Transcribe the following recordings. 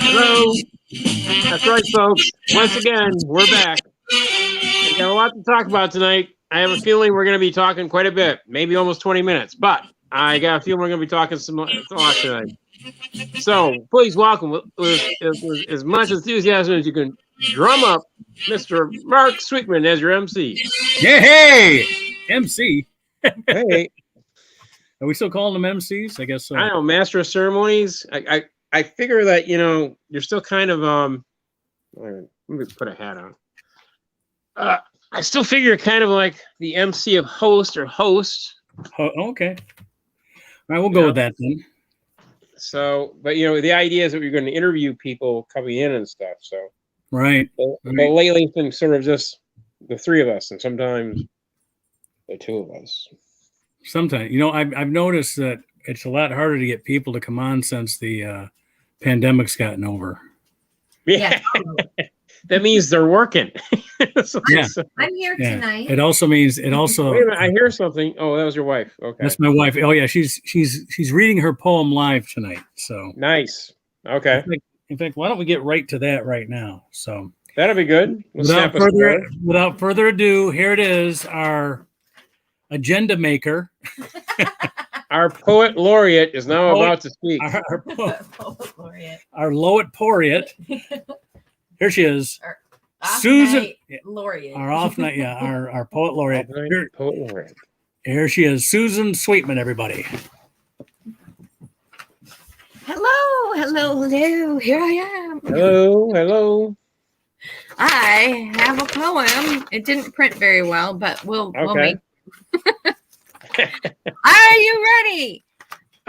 Hello. That's right, folks. Once again, we're back. We got a lot to talk about tonight. I have a feeling we're going to be talking quite a bit, maybe almost 20 minutes, but I got a feeling we're going to be talking some a lot tonight. So please welcome with as much enthusiasm as you can drum up Mr. Mark Sweetman as your MC. Yeah, hey, MC. Hey. Are we still calling them MCs? I guess so. I know, Master of Ceremonies. I figure that, you're still kind of, let me put a hat on. I still figure you're kind of like the MC of host or host. Oh, okay. All right, we'll go with that then. So, but the idea is that we're going to interview people coming in and stuff. So, right. But lately it's been sort of just the three of us, and sometimes the two of us. Sometimes, I've noticed that it's a lot harder to get people to come on since the pandemic's gotten over. Yeah. That means they're working. Yeah. I'm here tonight. It also means Wait a minute, I hear something. Oh, that was your wife. Okay. That's my wife. Oh yeah, she's reading her poem live tonight. So nice. Okay. In fact, why don't we get right to that right now? So that'll be good. Without further ado, here it is, our agenda maker. Our poet laureate is now about to speak. Our poet laureate. Our Loet Poet. Here she is. Susan laureate. Our off night, our poet laureate. Poet laureate. Here she is, Susan Sweetman, everybody. Hello. Here I am. Hello. I have a poem. It didn't print very well, but we'll make. Are you ready?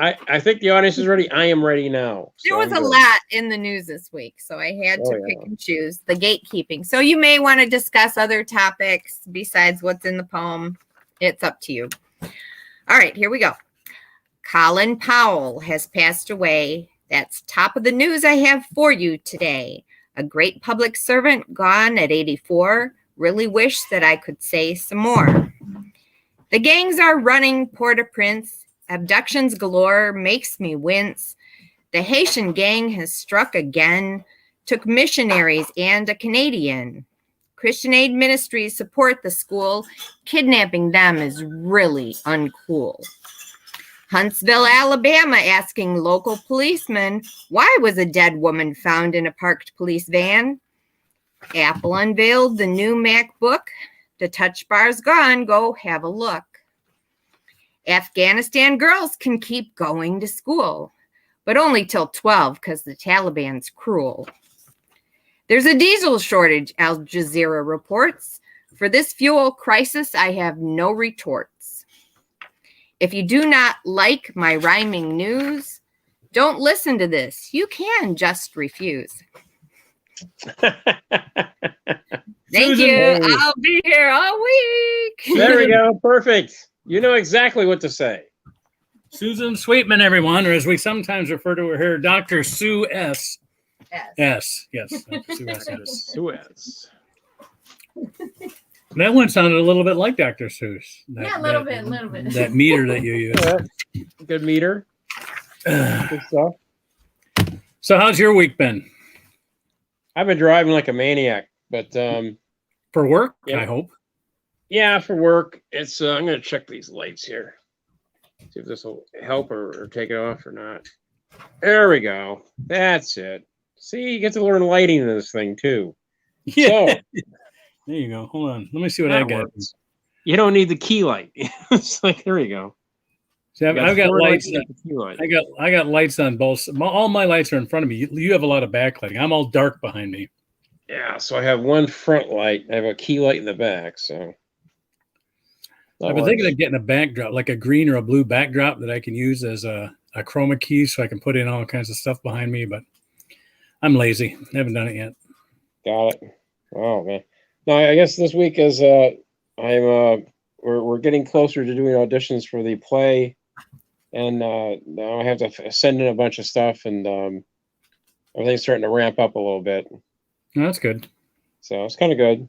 I think the audience is ready. I am ready now. There was a lot in the news this week, so I had to pick and choose the gatekeeping. So you may want to discuss other topics besides what's in the poem. It's up to you. All right, here we go. Colin Powell has passed away. That's top of the news I have for you today. A great public servant gone at 84. Really wish that I could say some more. The gangs are running Port-au-Prince. Abductions galore makes me wince. The Haitian gang has struck again, took missionaries and a Canadian. Christian Aid Ministries support the school. Kidnapping them is really uncool. Huntsville, Alabama, asking local policemen, why was a dead woman found in a parked police van? Apple unveiled the new MacBook. The touch bar's gone. Go have a look. Afghanistan girls can keep going to school, but only till 12 because the Taliban's cruel. There's a diesel shortage, Al Jazeera reports. For this fuel crisis, I have no retorts. If you do not like my rhyming news, don't listen to this. You can just refuse. Thank you. I'll be here all week. There we go. Perfect. You know exactly what to say. Susan Sweetman, everyone, or as we sometimes refer to her here, Dr. Sue S. Yes. Sue S. Sue S. That one sounded a little bit like Dr. Seuss. A little bit. That meter that you use. Yeah. Good meter. Good stuff. So how's your week been? I've been driving like a maniac, but for work, I hope. Yeah, for work. It's I'm gonna check these lights here. See if this will help or take it off or not. There we go. That's it. See, you get to learn lighting in this thing too. Yeah. So, there you go. Hold on. Let me see what I got. You don't need the key light. It's like, there you go. See, I've got lights. I got lights on both. All my lights are in front of me. You have a lot of backlighting. I'm all dark behind me. Yeah, so I have one front light. I have a key light in the back. So I've been thinking of getting a backdrop, like a green or a blue backdrop that I can use as a chroma key, so I can put in all kinds of stuff behind me. But I'm lazy. I haven't done it yet. Got it. Oh man. No, I guess this week is we're getting closer to doing auditions for the play, and now I have to send in a bunch of stuff, and everything's starting to ramp up a little bit. Oh, that's good. So it's kind of good.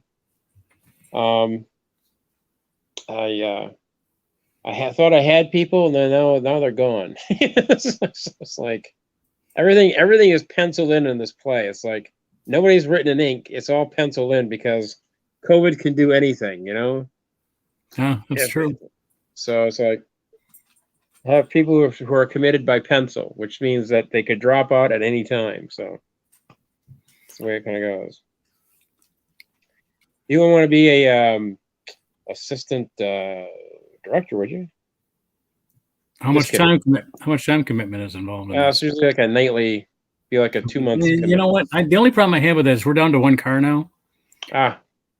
thought I had people, and then now they're gone. It's like everything is penciled in this play. It's like nobody's written in ink. It's all penciled in because COVID can do anything, you know. Yeah, that's true. So it's like I have people who are committed by pencil, which means that they could drop out at any time. So that's the way it kind of goes. You wouldn't want to be a assistant director, would you? How much time commitment is involved in that? It's usually like a nightly, like a 2 month. You know what? The only problem I have with that is we're down to one car now.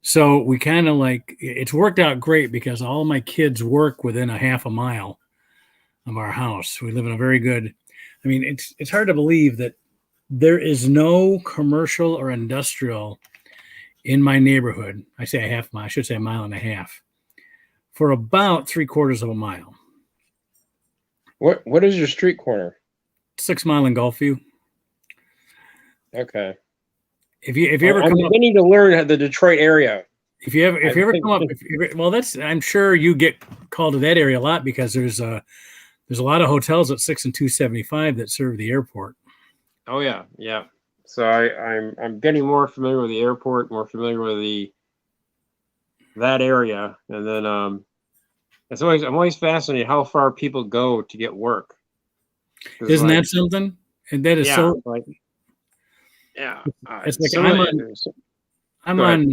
So we kind of it's worked out great because all of my kids work within a half a mile of our house. We live in a very good, I mean, it's hard to believe that there is no commercial or industrial in my neighborhood. I say a half mile, I should say a mile and a half, for about 3/4 of a mile. What is your street corner? 6 Mile in Gulfview. Okay. If you ever come up, I need to learn the Detroit area. If you ever come up, I'm sure you get called to that area a lot because there's a lot of hotels at 6 and 275 that serve the airport. Oh yeah, yeah. So I'm getting more familiar with the airport, more familiar with that area, and then I'm always fascinated how far people go to get work. Isn't that something? And that is so. Yeah, it's like I'm on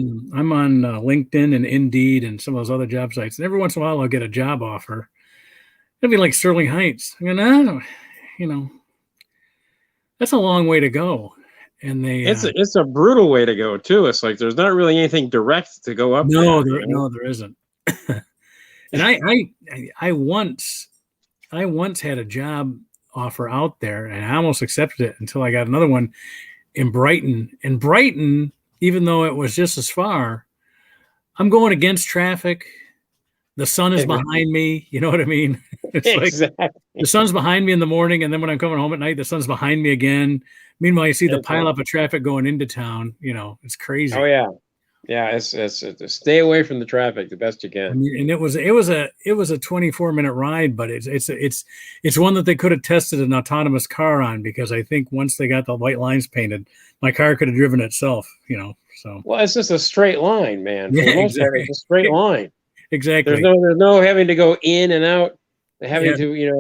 LinkedIn and Indeed and some of those other job sites, and every once in a while I'll get a job offer. It'll be like Sterling Heights. I go, no, that's a long way to go. And it's a brutal way to go too. It's like there's not really anything direct to go up. No, there isn't. And I once had a job offer out there, and I almost accepted it until I got another one in Brighton. And Brighton, even though it was just as far, I'm going against traffic. The sun is behind me. You know what I mean? It's exactly. Like the sun's behind me in the morning, and then when I'm coming home at night, the sun's behind me again. Meanwhile, you see the pile up of traffic going into town. It's crazy. Oh yeah, yeah. It's stay away from the traffic the best you can. I mean, and it was a 24-minute ride, but it's one that they could have tested an autonomous car on, because I think once they got the white lines painted, my car could have driven itself. So well, it's just a straight line, man. For yeah, the most part, it's a straight line. Exactly. There's no having to go in and out. Having to, Yeah,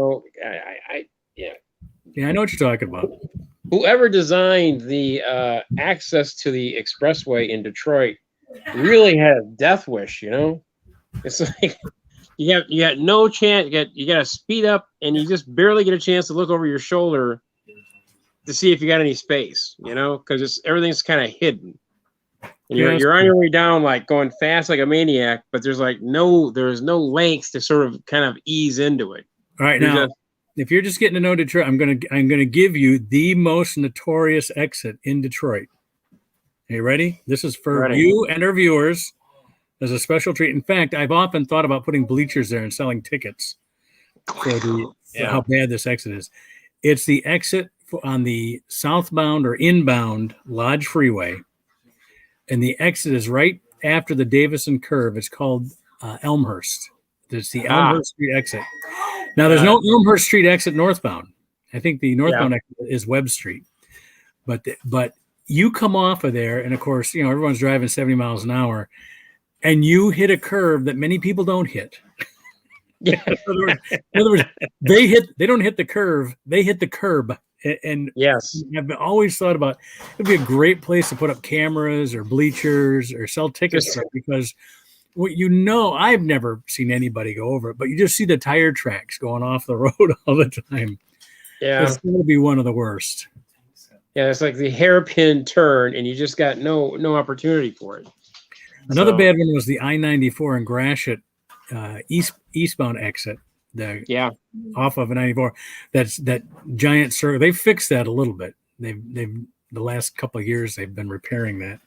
I know what you're talking about. Whoever designed the access to the expressway in Detroit really had a death wish. It's like you got no chance. You got to speed up, and you just barely get a chance to look over your shoulder to see if you got any space. Because everything's kind of hidden. And you're on your way down, like going fast like a maniac, but there's no length to sort of kind of ease into it. All right, now, if you're just getting to know Detroit, I'm gonna give you the most notorious exit in Detroit. Are you ready? This is for you and our viewers as a special treat. In fact, I've often thought about putting bleachers there and selling tickets for how bad this exit is. It's the exit on the southbound or inbound Lodge Freeway. And the exit is right after the Davison curve. It's called Elmhurst. It's the Elmhurst Street exit. Now, there's no Elmhurst Street exit northbound. I think the northbound exit is Webb Street. But you come off of there, and of course, everyone's driving 70 miles an hour, and you hit a curve that many people don't hit. In other words, they don't hit the curve, they hit the curb. And yes, I've always thought about it'd be a great place to put up cameras or bleachers or sell tickets because I've never seen anybody go over it, but you just see the tire tracks going off the road all the time. Yeah, it's going to be one of the worst. Yeah, it's like the hairpin turn, and you just got no opportunity for it. Another bad one was the I-94 in Gratiot eastbound exit. Off of 94. That's that giant circle. They fixed that a little bit. They've the last couple of years they've been repairing that.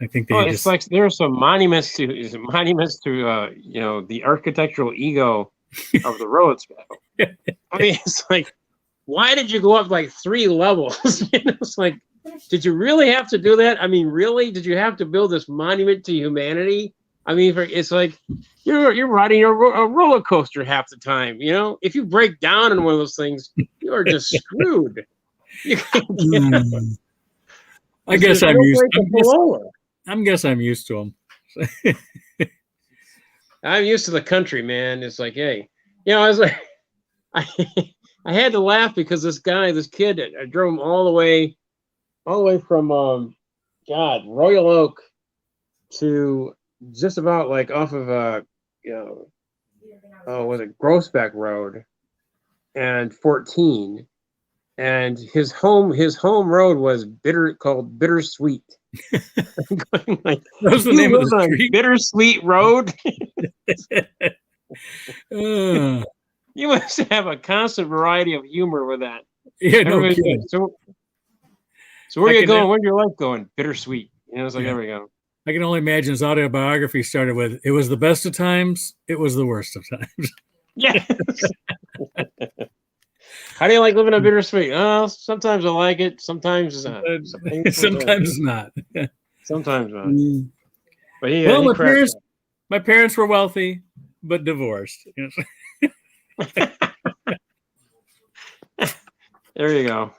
I think it's like there are some monuments to the architectural ego of the roads. I mean, it's like, why did you go up like 3 levels? It's like, did you really have to do that? I mean, really, did you have to build this monument to humanity I mean, it's like you're riding a roller coaster half the time. You know, if you break down in one of those things, you are just screwed. You can't get up. I guess I'm used to them. I'm used to the country, man. It's like, hey, you know, I was like, I had to laugh because this kid, I drove him all the way from Royal Oak to just about like off of was it Groesbeck Road and 14, and his home road was called Bittersweet. Like, that was the name of the street? Bittersweet Road. You must have a constant variety of humor with that. Yeah, no kidding. So where are you going? Where's your life going? Bittersweet. You know, it's like, there we go. I can only imagine his autobiography started with, "It was the best of times. It was the worst of times." Yes. How do you like living in Bittersweet? Sometimes I like it. Sometimes not. Sometimes not. Sometimes not. But my parents were wealthy, but divorced. There you go.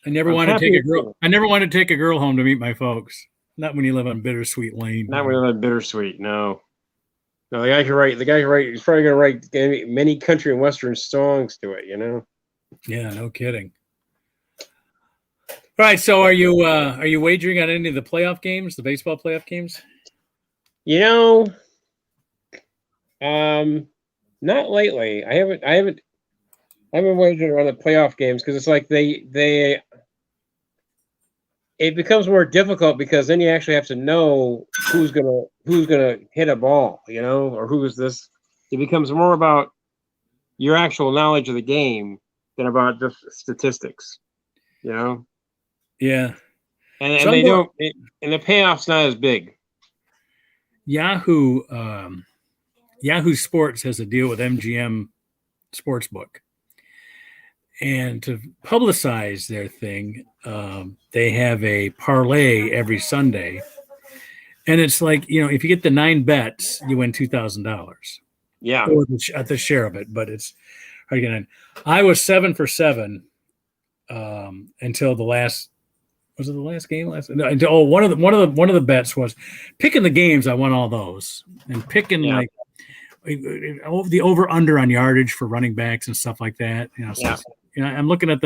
I never wanted to take a girl home to meet my folks. Not when you live on Bittersweet Lane. Not when you live on Bittersweet. No. No, the guy who write. He's probably going to write many country and western songs to it. You know. Yeah, no kidding. All right, so are you wagering on any of the playoff games, the baseball playoff games? You know, not lately. I haven't wagered on the playoff games because it's like it becomes more difficult because then you actually have to know who's gonna hit a ball, you know, or who is this. It becomes more about your actual knowledge of the game than about just statistics, you know. Yeah, and they don't, and the payoff's not as big. Yahoo Sports has a deal with MGM Sportsbook, and to publicize their thing, they have a parlay every Sunday, and it's like, you know, if you get the 9 bets, you win $2,000. Yeah, or the share of it, but it's again. I was 7 for 7 until the last. Was it the last game? One of the bets was picking the games. I won all those, and picking like the over under on yardage for running backs and stuff like that. You know, so I'm looking at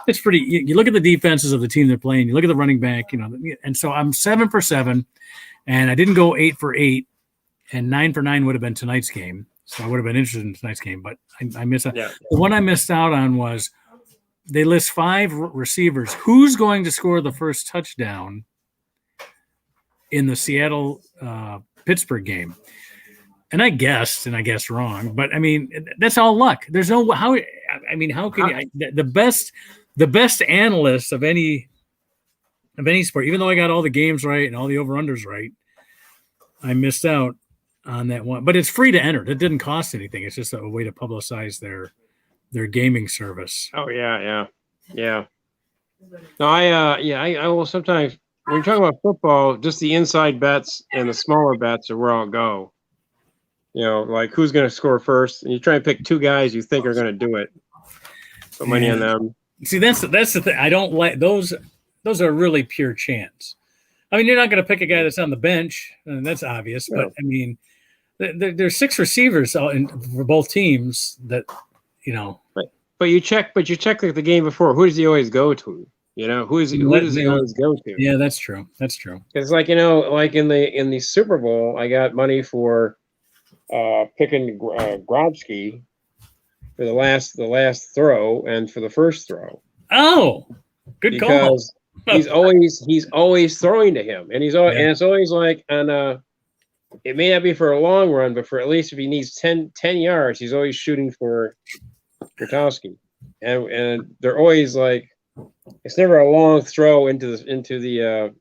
it's pretty. You look at the defenses of the team they're playing. You look at the running back. You know, and so I'm 7 for 7, and I didn't go 8 for 8, and 9 for 9 would have been tonight's game. So I would have been interested in tonight's game, but I missed out. Yeah. The one I missed out on was they list 5 receivers. Who's going to score the first touchdown in the Seattle Pittsburgh game? And I guessed wrong, but I mean, that's all luck. There's no how. I mean, how can you? The best analyst of any sport, even though I got all the games right and all the over unders right, I missed out on that one. But it's free to enter. It didn't cost anything. It's just a way to publicize their gaming service. Oh yeah. No, I will sometimes when you're talking about football, just the inside bets and the smaller bets are where I'll go. You know, like who's going to score first, and you try and pick 2 guys you think are going to do it. Put money on them. See, that's the thing. I don't like those. Those are really pure chance. I mean, you're not going to pick a guy that's on the bench, and that's obvious. No. But I mean, there's 6 receivers for both teams that, you know. But you check the game before. Who does he always go to? You know, who does he always go to? Yeah, that's true. It's like, you know, like in the Super Bowl, I got money for picking Grobsky for the last throw and for the first throw. Oh, good call. Because he's always throwing to him, and and it's always like on it may not be for a long run, but for at least if he needs 10 yards, he's always shooting for Gutowski, and they're always like, it's never a long throw into the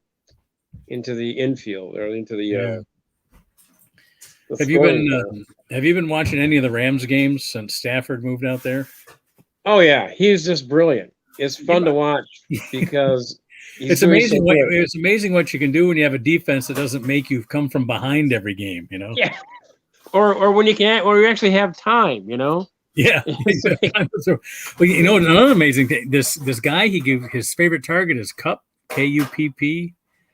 infield or into the. Have you been watching any of the Rams games since Stafford moved out there? Oh yeah, he's just brilliant. It's fun to watch because It's amazing what you can do when you have a defense that doesn't make you come from behind every game. Yeah. Or when you actually have time. Yeah. Well, another amazing thing. This guy, his favorite target is Kupp, Kupp.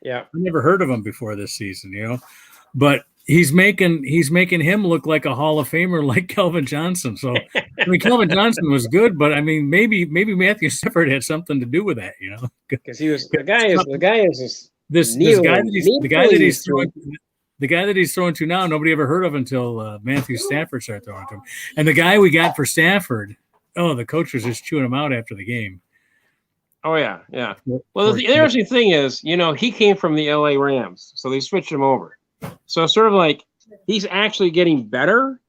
Yeah. I never heard of him before this season. But he's making him look like a Hall of Famer, like Calvin Johnson. So Calvin Johnson was good, but maybe Matthew Stafford had something to do with that. Because the guy is the guy that he's throwing to now, nobody ever heard of until Matthew Stafford started throwing to him. And the guy we got for Stafford, the coach was just chewing him out after the game. Oh, yeah. Well, the interesting thing is, he came from the LA Rams, so they switched him over. So sort of like he's actually getting better.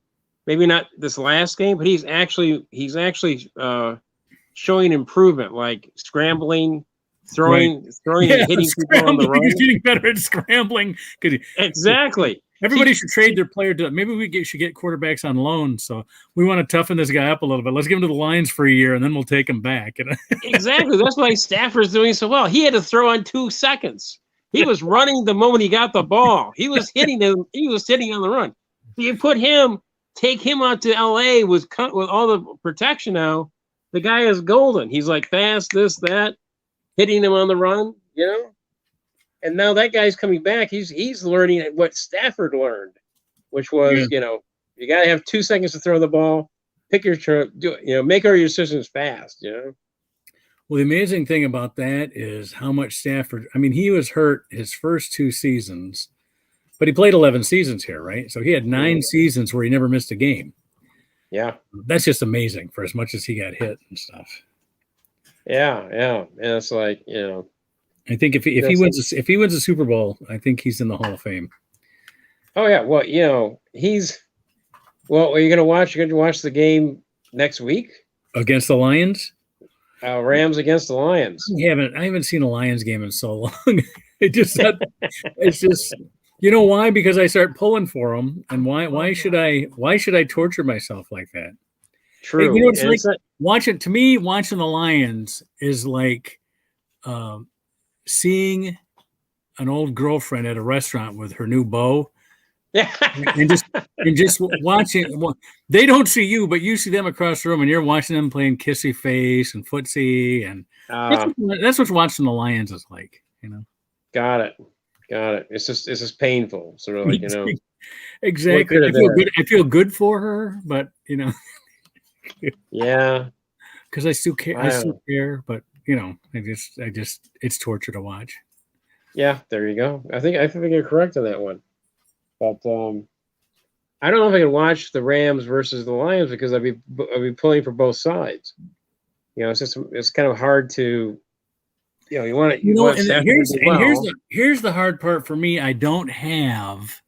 Maybe not this last game, but he's actually showing improvement, like scrambling, throwing, and hitting people on the run. He's getting better at scrambling. Exactly. Everybody should trade their player to. Maybe we should get quarterbacks on loan. So we want to toughen this guy up a little bit. Let's give him to the Lions for a year, and then we'll take him back. Exactly. That's why Stafford's doing so well. He had to throw in 2 seconds. He was running the moment he got the ball. He was hitting him. He was hitting on the run. You take him out to LA with all the protection now. The guy is golden. He's like fast, this, that, hitting him on the run, And now that guy's coming back. He's learning what Stafford learned, which was, you got to have 2 seconds to throw the ball, pick your turn, make all your decisions fast, Well, the amazing thing about that is how much Stafford, he was hurt his first 2 seasons, but he played 11 seasons here, right? So he had 9 seasons where he never missed a game. Yeah. That's just amazing for as much as he got hit and stuff. Yeah. And it's like, I think if he wins a Super Bowl, I think he's in the Hall of Fame. Oh yeah. Well, are you going to watch? You're going to watch the game next week against the Lions? Rams against the Lions. I haven't seen a Lions game in so long. It's just why? Because I start pulling for them, and why should I torture myself like that? True. It's like watching the Lions is like seeing an old girlfriend at a restaurant with her new beau. Yeah. and just watching. They don't see you, but you see them across the room, and you're watching them playing kissy face and footsie, and that's what watching the Lions is like. Got it. It's just painful. Sort of like Exactly. I feel good for her, but Yeah. Because I still care, but I just it's torture to watch. Yeah, there you go. I think you're correct on that one. But I don't know if I can watch the Rams versus the Lions because I'd be pulling for both sides. It's kind of hard to, you want to. Here's the hard part for me. I don't have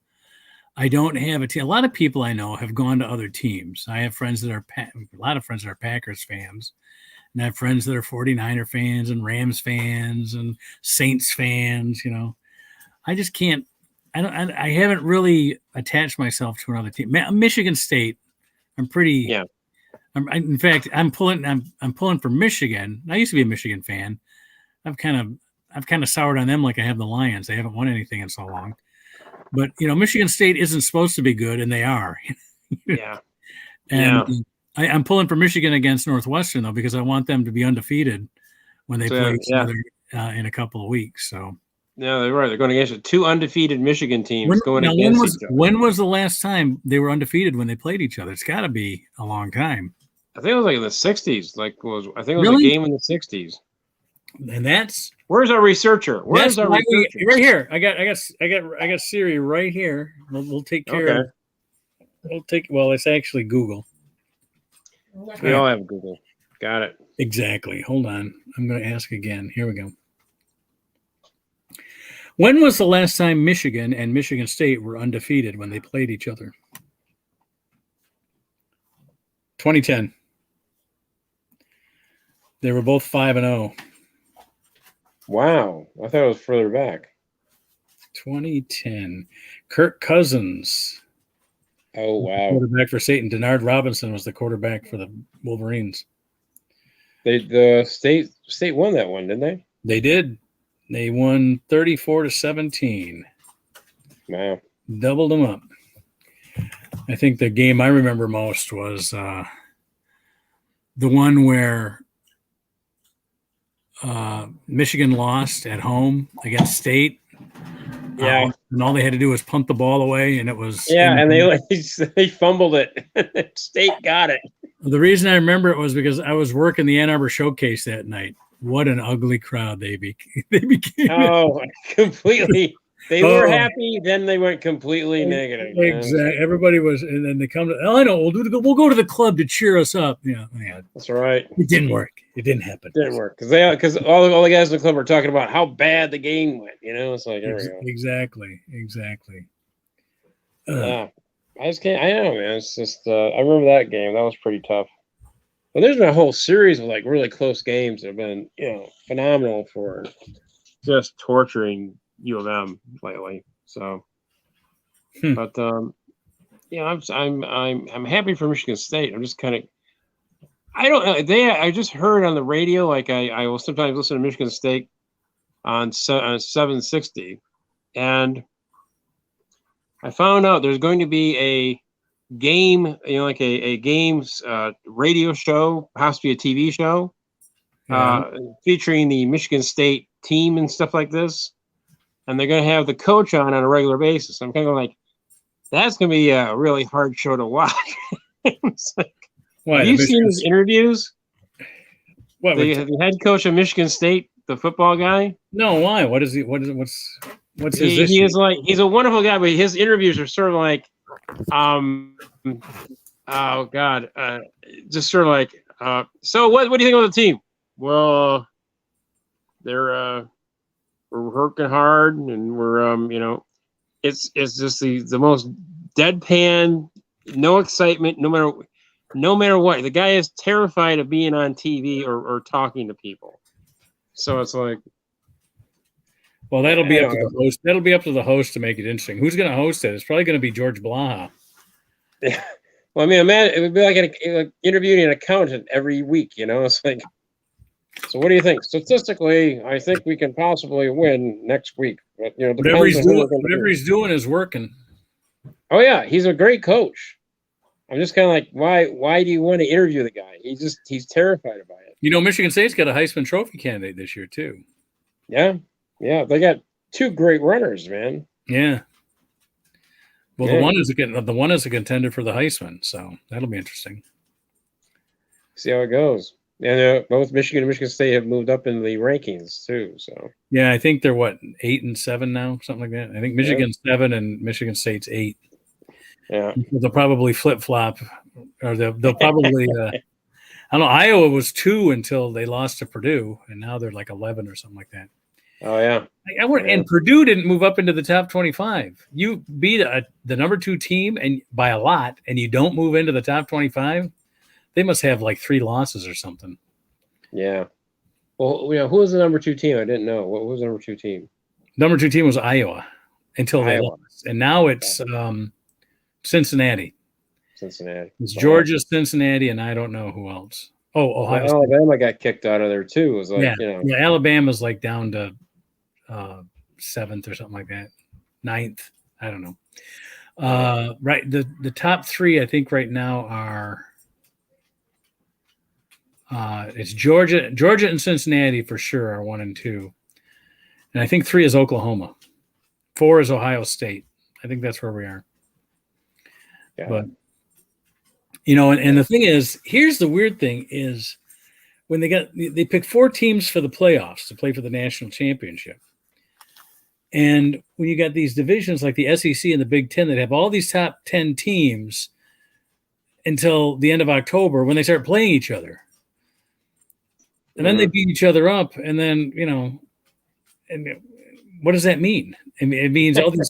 a team. A lot of people I know have gone to other teams. I have friends that are a lot of friends that are Packers fans, and I have friends that are 49er fans and Rams fans and Saints fans. I just can't. I haven't really attached myself to another team. Michigan State, I'm pretty. Yeah. In fact, I'm pulling for Michigan. I used to be a Michigan fan. I've kind of soured on them like I have the Lions. They haven't won anything in so long. But Michigan State isn't supposed to be good, and they are. Yeah. And I'm pulling for Michigan against Northwestern though because I want them to be undefeated when they play each other in a couple of weeks. So. No, they're right. They're going against 2 undefeated Michigan teams against each other. When was the last time they were undefeated when they played each other? It's got to be a long time. I think it was like in the 60s. I think it was a game in the 60s. And that's where's our researcher? Where's our researcher? Right here. I got Siri right here. We'll take care of. It's actually Google. We all have Google. Got it. Exactly. Hold on. I'm going to ask again. Here we go. When was the last time Michigan and Michigan State were undefeated when they played each other? 2010. They were both 5-0. Wow. I thought it was further back. 2010. Kirk Cousins. Oh, wow. Quarterback for Satan. Denard Robinson was the quarterback for the Wolverines. The state won that one, didn't they? They did. They won 34-17. Wow. Doubled them up. I think the game I remember most was the one where Michigan lost at home against State. Yeah. And all they had to do was punt the ball away, and it was. Yeah, and they fumbled it. State got it. The reason I remember it was because I was working the Ann Arbor Showcase that night. What an ugly crowd they became. Oh, completely. They were happy, then they went completely negative. Exactly. Everybody was, and then they come to. Oh, I know. We'll go to the club to cheer us up. Yeah, that's right. It didn't work. It didn't happen. It didn't work because all the guys in the club were talking about how bad the game went. It's like there we go. Exactly. Yeah, I just can't. I know, man. It's just I remember that game. That was pretty tough. But there's been a whole series of like really close games that have been phenomenal for just torturing U of M lately. So, but I'm happy for Michigan State. I'm just kind of. I don't know. I just heard on the radio, like I will sometimes listen to Michigan State on 760, and I found out there's going to be a game, like a games radio show, possibly a TV show, featuring the Michigan State team and stuff like this, and they're going to have the coach on a regular basis. I'm kind of like, that's going to be a really hard show to watch. It's like, have you seen his interviews? What the head coach of Michigan State, the football guy? No, why? What's his issue? He is like, he's a wonderful guy, but his interviews are sort of like, oh God, just sort of like, so what do you think of the team? Well, we're working hard, and we're it's just the most deadpan, no excitement, no matter what. The guy is terrified of being on TV or talking to people. So it's like, well, that'll be up to the host. That'll be up to the host to make it interesting. Who's going to host it? It's probably going to be George Blaha. Yeah. Well, I mean, it would be like interviewing an accountant every week. It's like, so what do you think? Statistically, I think we can possibly win next week. But, whatever he's doing is working. Oh yeah, he's a great coach. I'm just kind of like, why do you want to interview the guy? He's terrified about it. Michigan State's got a Heisman Trophy candidate this year too. Yeah, they got two great runners, man. Yeah. Well, the one is a contender for the Heisman, so that'll be interesting. See how it goes. And both Michigan and Michigan State have moved up in the rankings too. So yeah, I think they're 8 and 7 now, something like that. I think Michigan's 7 and Michigan State's 8. Yeah, they'll probably flip flop, or they'll probably. I don't know. Iowa was 2 until they lost to Purdue, and now they're like 11 or something like that. Oh yeah. And Purdue didn't move up into the top 25. You beat the number 2 team and by a lot, and you don't move into the top 25. They must have like 3 losses or something. Yeah. Well, who was the number 2 team? I didn't know. What was the number 2 team? Number 2 team was Iowa until they lost, and now it's Cincinnati. It's Georgia, Cincinnati, and I don't know who else. Oh, Ohio State. Alabama got kicked out of there too. It was like, yeah, Alabama's like down to 7th or something like that, 9th. I don't know. Right, the top 3 I think right now are it's Georgia and Cincinnati for sure are 1 and 2, and I think 3 is Oklahoma, 4 is Ohio State. I think that's where we are. Yeah. But and the thing is, here's the weird thing is when they pick 4 teams for the playoffs to play for the national championship. And when you got these divisions like the SEC and the Big Ten that have all these top 10 teams until the end of October when they start playing each other. And then they beat each other up. And then, and what does that mean? I mean, it means all these,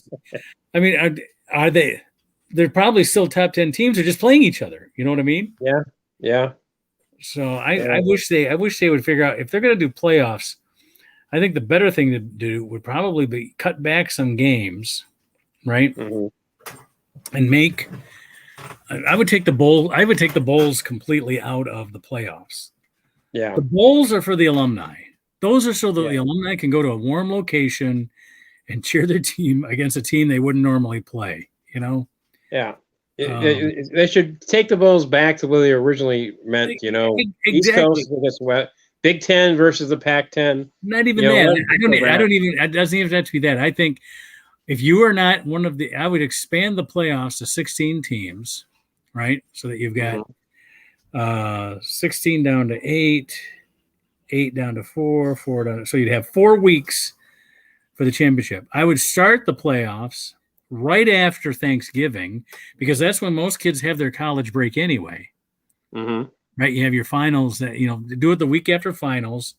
I mean, are they, they're probably still top 10 teams. They're just playing each other. You know what I mean? Yeah. Yeah. So I wish they would figure out if they're going to do playoffs. I think the better thing to do would probably be cut back some games, right? Mm-hmm. And make. I would take the bowls completely out of the playoffs. Yeah, the bowls are for the alumni. Those are so the alumni can go to a warm location and cheer their team against a team they wouldn't normally play, you know? Yeah. They should take the bowls back to what they originally meant, you know. Exactly. East Coast against West, Big Ten versus the Pac-10. Not even that. I don't even. It doesn't even have to be that. I think if you are not one of the, I would expand the playoffs to 16 teams, right? So that you've got 16 down to 8, 8 down to 4, 4 down. So you'd have 4 weeks for the championship. I would start the playoffs right after Thanksgiving because that's when most kids have their college break anyway. Mm-hmm. Right, you have your finals that do it the week after finals,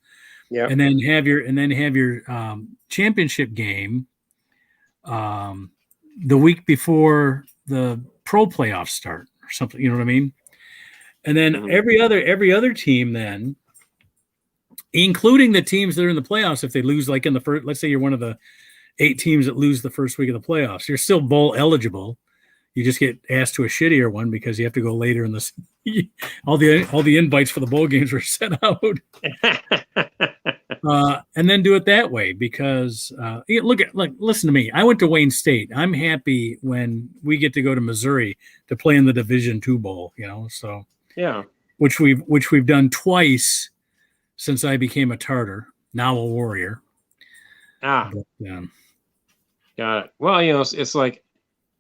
and then have your championship game the week before the pro playoffs start or something. You know what I mean? And then every other team, then, including the teams that are in the playoffs, if they lose, like in the first, let's say you're one of the 8 teams that lose the first week of the playoffs, you're still bowl eligible. You just get asked to a shittier one because you have to go later in the all the invites for the bowl games were sent out. And then do it that way because listen to me. I went to Wayne State. I'm happy when we get to go to Missouri to play in the Division II bowl, so which we've done twice since I became a Tartar, now a Warrior. Got it. Well, it's like,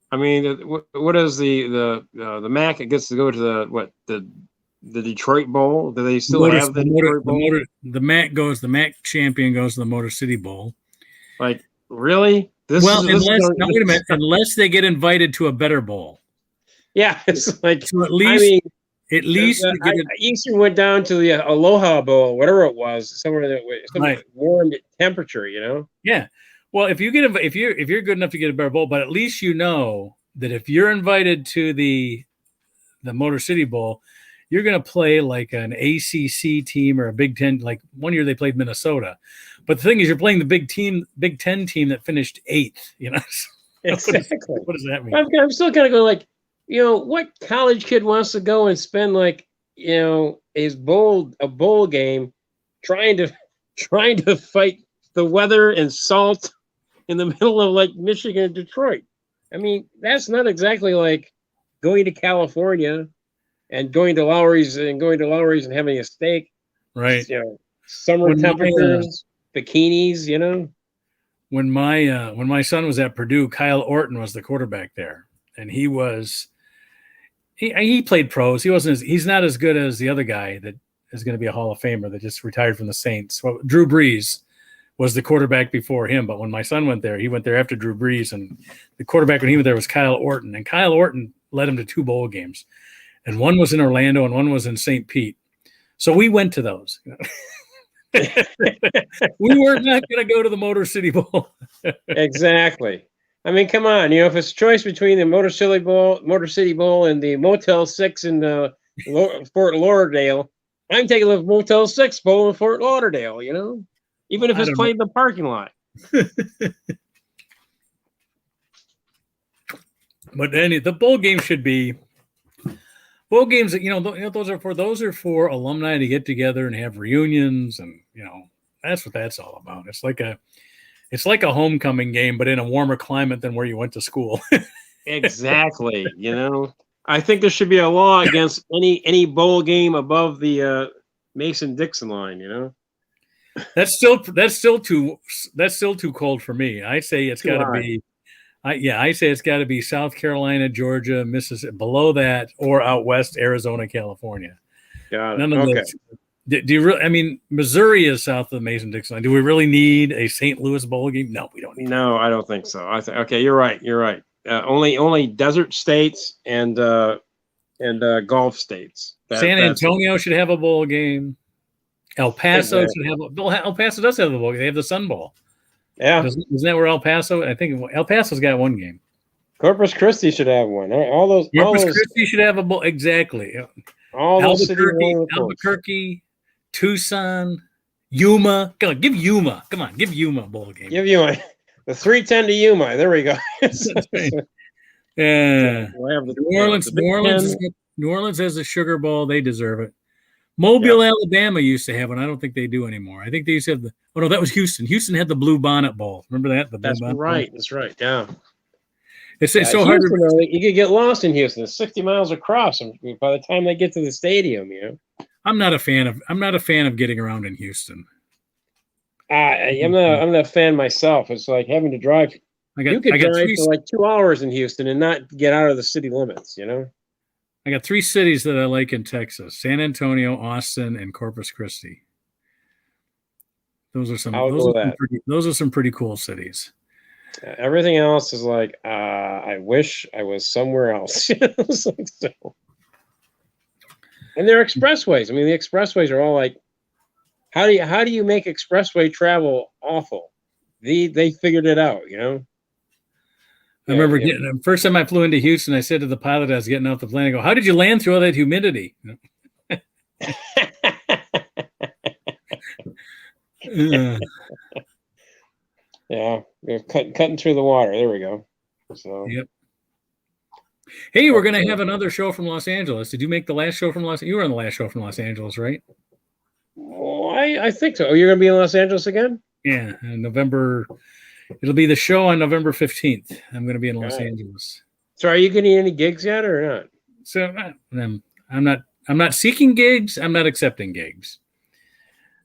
I mean, what is the MAC? It gets to go to the Detroit Bowl. Do they still have the Detroit Bowl? The MAC champion goes to the Motor City Bowl. Like, really? Wait a minute. Unless they get invited to a better bowl. Yeah, it's like, so at least Eastern went down to the Aloha Bowl, whatever it was, somewhere warm temperature, Yeah. Well, if you're good enough to get a better bowl, but at least you know that if you're invited to the Motor City Bowl, you're going to play like an ACC team or a Big Ten. Like one year they played Minnesota, but the thing is, you're playing the Big Ten team that finished 8th. Exactly. What does that mean? I'm still kind of going like, what college kid wants to go and spend like a bowl game trying to fight the weather and salt in the middle of like Michigan and Detroit. I mean, that's not exactly like going to California and going to Lowry's and having a steak. Right. Summer temperatures, bikinis, When my son was at Purdue, Kyle Orton was the quarterback there. And he played pros. He's not as good as the other guy that is going to be a Hall of Famer that just retired from the Saints. Well, Drew Brees was the quarterback before him. But when my son went there, he went there after Drew Brees. And the quarterback when he went there was Kyle Orton. And Kyle Orton led him to 2 bowl games. And one was in Orlando and one was in St. Pete. So we went to those. We were not going to go to the Motor City Bowl. Exactly. I mean, come on. If it's a choice between the Motor City Bowl and the Motel 6 in Fort Lauderdale, I'm taking the Motel 6 Bowl in Fort Lauderdale, even if it's played in the parking lot. But the bowl game should be bowl games. Those are for alumni to get together and have reunions, and that's what that's all about. It's like a homecoming game, but in a warmer climate than where you went to school. Exactly. I think there should be a law against any bowl game above the Mason-Dixon line. That's still too cold for me. I say it's got to be. I say it's got to be South Carolina, Georgia, Mississippi, below that, or out west, Arizona, California. Got it. None of those. Do you really? I mean, Missouri is south of the Mason-Dixon line. Do we really need a St. Louis bowl game? No, we don't need. No, I don't think so. Okay, you're right. Only desert states and Gulf states. San Antonio should have a bowl game. El Paso should have. El Paso does have a bowl game. They have the Sun Bowl. Yeah, isn't that where El Paso? I think El Paso's got one game. Corpus Christi should have one. Corpus Christi should have a bowl. Exactly. Albuquerque, Tucson, Yuma. Give Yuma a bowl game. Give Yuma the 310 to Yuma. There we go. Yeah. New Orleans has a Sugar Bowl. They deserve it. Mobile, Alabama used to have one. I don't think they do anymore. I think they used to have the. Oh no, that was Houston. Houston had the Blue Bonnet Bowl. Remember that? That's right. That's right. Yeah. It's so Houston, hard to. You could get lost in Houston. It's 60 miles across, and by the time they get to the stadium, I'm not a fan of getting around in Houston. I'm not a fan myself. It's like having to drive. You could drive for like 2 hours in Houston and not get out of the city limits. I got 3 cities that I like in Texas: San Antonio, Austin, and Corpus Christi. Those are some pretty cool cities. Everything else is like, I wish I was somewhere else. So. And they're expressways. I mean, the expressways are all like, how do you make expressway travel awful? They figured it out, I remember getting the first time I flew into Houston, I said to the pilot, I was getting off the plane, I go, "How did you land through all that humidity?" Yeah, we're cutting through the water. There we go. So. Yep. Hey, we're going to have another show from Los Angeles. Did you make the last show from Los? You were on the last show from Los Angeles, right? Oh, I think so. You're going to be in Los Angeles again? Yeah, in November. It'll be the show on November 15th. I'm going to be in Los Angeles. So, are you getting any gigs yet, or not? So, I'm not seeking gigs. I'm not accepting gigs.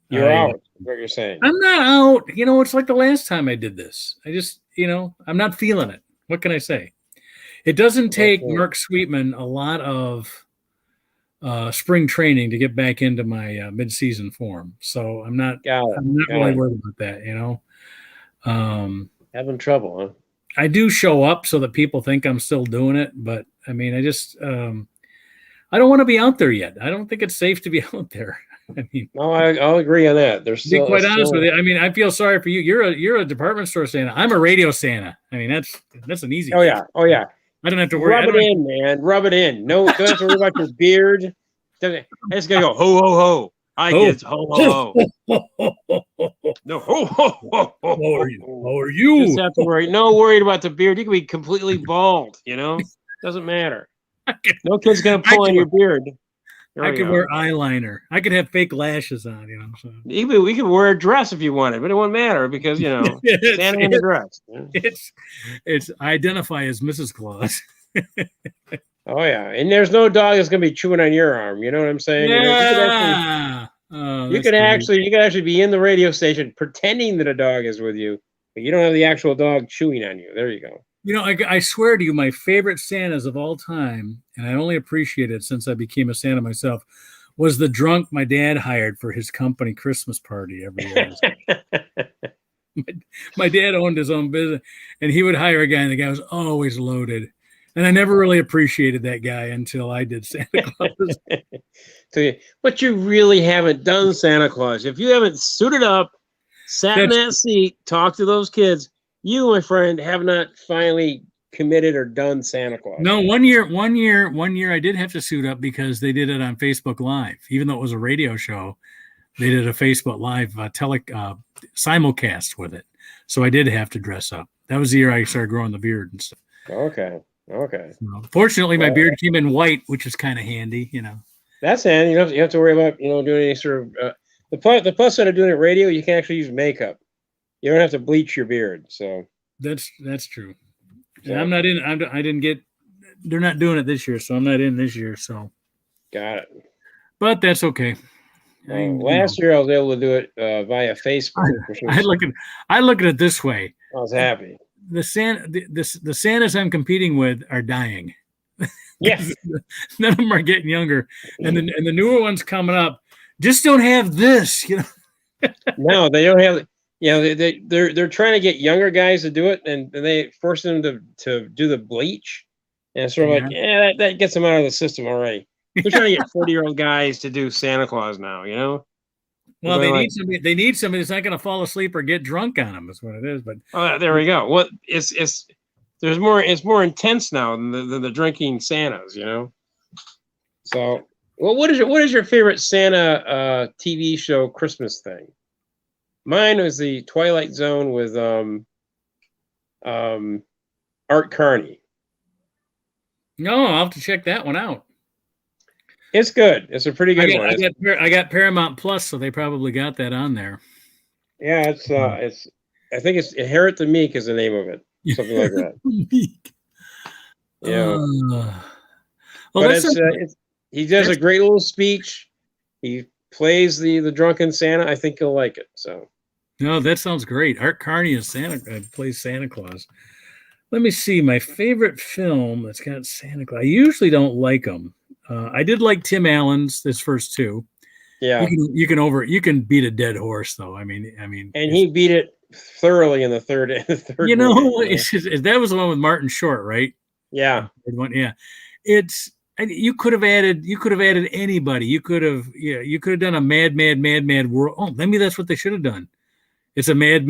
You're out. What you're saying? I'm not out. It's like the last time I did this. I just, I'm not feeling it. What can I say? It doesn't take Mark Sweetman a lot of spring training to get back into my mid-season form. So I'm not really worried about that. Having trouble, huh? I do show up so that people think I'm still doing it, but I mean, I just I don't want to be out there yet. I don't think it's safe to be out there. I mean, no, I'll agree on that. There's still, to be quite honest with you. I mean, I feel sorry for you. You're a department store Santa. I'm a radio Santa. I mean, that's an easy. Oh yeah. I don't have to worry. Rub it in, man. Rub it in. No, don't have to worry about your beard. I just gotta go ho ho ho. Hi kids, ho ho ho. No ho ho ho ho. How are you? Just have to worry. No worried about the beard. You can be completely bald. Doesn't matter. No kid's gonna pull on your beard. I could wear eyeliner. I could have fake lashes on, So. We could wear a dress if you wanted, but it won't matter because Santa in the dress. It's identify as Mrs. Claus. Oh yeah, and there's no dog that's gonna be chewing on your arm. You know what I'm saying? Yeah. You could actually be in the radio station pretending that a dog is with you, but you don't have the actual dog chewing on you. There you go. I swear to you, my favorite Santas of all time, and I only appreciate it since I became a Santa myself, was the drunk my dad hired for his company Christmas party every year. My dad owned his own business, and he would hire a guy, and the guy was always loaded. And I never really appreciated that guy until I did Santa Claus. But you really haven't done Santa Claus. If you haven't suited up, sat in that seat, talked to those kids, you, my friend, have not finally committed or done Santa Claus. No, one year I did have to suit up because they did it on Facebook Live. Even though it was a radio show, they did a Facebook Live simulcast with it. So I did have to dress up. That was the year I started growing the beard and stuff. Okay. Fortunately, my beard came in white, which is kind of handy, That's handy. You don't have to worry about doing any sort of the plus side of doing it radio. You can actually use makeup. You don't have to bleach your beard. So that's true. Yeah. I'm not in. I didn't get. They're not doing it this year, so I'm not in this year. So got it. But that's okay. Last year I was able to do it via Facebook. I look at it this way. I was happy. The Santas I'm competing with are dying. Yes. None of them are getting younger, and the newer ones coming up just don't have this. No, they don't have. They're trying to get younger guys to do it, and they force them to do the bleach, and it's sort of like, that gets them out of the system already. They're trying to get 40-year-old guys to do Santa Claus now, Well, they need somebody that's not going to fall asleep or get drunk on them. Is what it is. But there we go. Well, it's more intense now than the drinking Santas, So, well, what is your favorite Santa TV show Christmas thing? Mine was the Twilight Zone with Art Carney. No, I'll have to check that one out. It's good. It's a pretty good one. I got Paramount Plus, so they probably got that on there. Yeah, it's I think it's Inherit the Meek is the name of it. Something like that. Meek. Yeah. Well, but he does a great little speech. He plays the drunken Santa. I think you'll like it. So. No, that sounds great. Art Carney is plays Santa Claus. Let me see. My favorite film that's got Santa Claus. I usually don't like them. I did like Tim Allen's his first two. Yeah. You can beat a dead horse though. I mean. And he beat it thoroughly in the third. You know, that was the one with Martin Short, right? Yeah. Yeah. You could have added anybody. You could have done a mad world. Oh, maybe that's what they should have done. It's a mad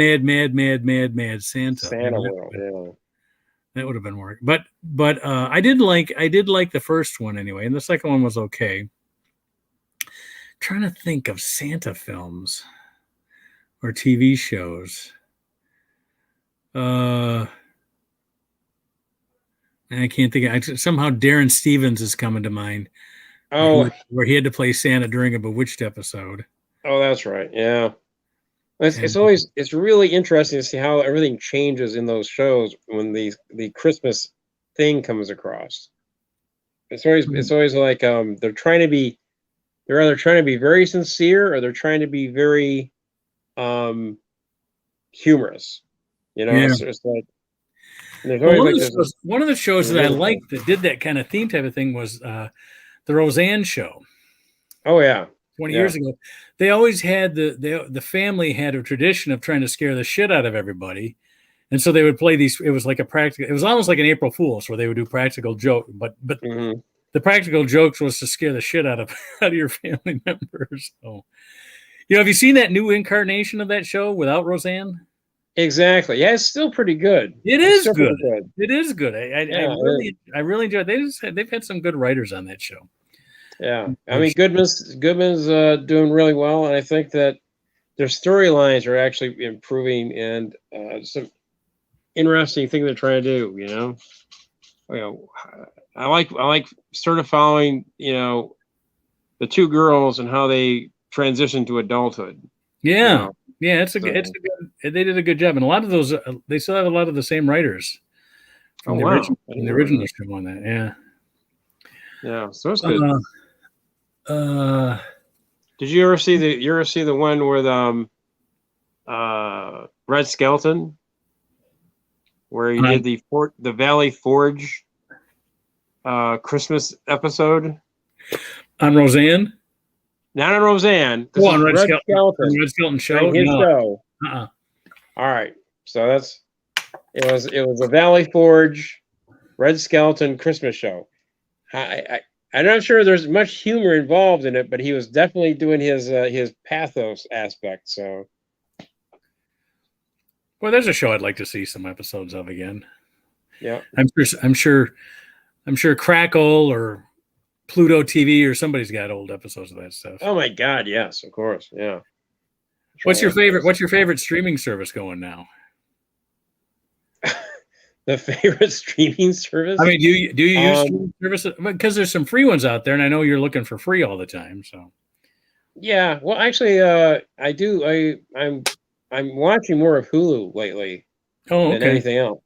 Santa. Santa world, yeah. That would have been work. But I did like the first one anyway, and the second one was okay. Trying to think of Santa films or TV shows. I can't think of somehow Darren Stevens is coming to mind. Oh, where he had to play Santa during a Bewitched episode. Oh, that's right. Yeah. It's really interesting to see how everything changes in those shows when the Christmas thing comes across. It's always like they're either trying to be very sincere or they're trying to be very humorous. You know, yeah. it's like one of the shows that I liked that did that kind of theme type of thing was the Roseanne Show. Oh yeah. 20 years ago, they always had the family had a tradition of trying to scare the shit out of everybody, and so they would play these. It was like it was almost like an April Fool's where they would do practical joke, but the practical jokes was to scare the shit out of your family members. So, have you seen that new incarnation of that show without Roseanne? Exactly. Yeah, it's still pretty good. It is good. It is good. I really enjoy it. They've had some good writers on that show. Yeah, I mean Goodman's doing really well, and I think that their storylines are actually improving, and some interesting thing they're trying to do. I like sort of following the two girls and how they transition to adulthood. Yeah, yeah, they did a good job, and a lot of those they still have a lot of the same writers from the original show on that. Yeah, yeah, so it's good. Did you ever see the one with Red Skelton, where he did the Valley Forge Christmas episode on Roseanne? Not on Roseanne. On Red Skelton. Red Skelton show. His show. All right, so it was a Valley Forge Red Skelton Christmas show. I'm not sure there's much humor involved in it, but he was definitely doing his pathos aspect. So, well, there's a show I'd like to see some episodes of again. Yeah, I'm sure Crackle or Pluto TV or somebody's got old episodes of that stuff. Oh my God, yes, of course, yeah. What's your favorite streaming service going now? The favorite streaming service? I mean, do you use streaming services? Because there's some free ones out there, and I know you're looking for free all the time. So, yeah. Well, actually, I do. I'm watching more of Hulu lately than anything else.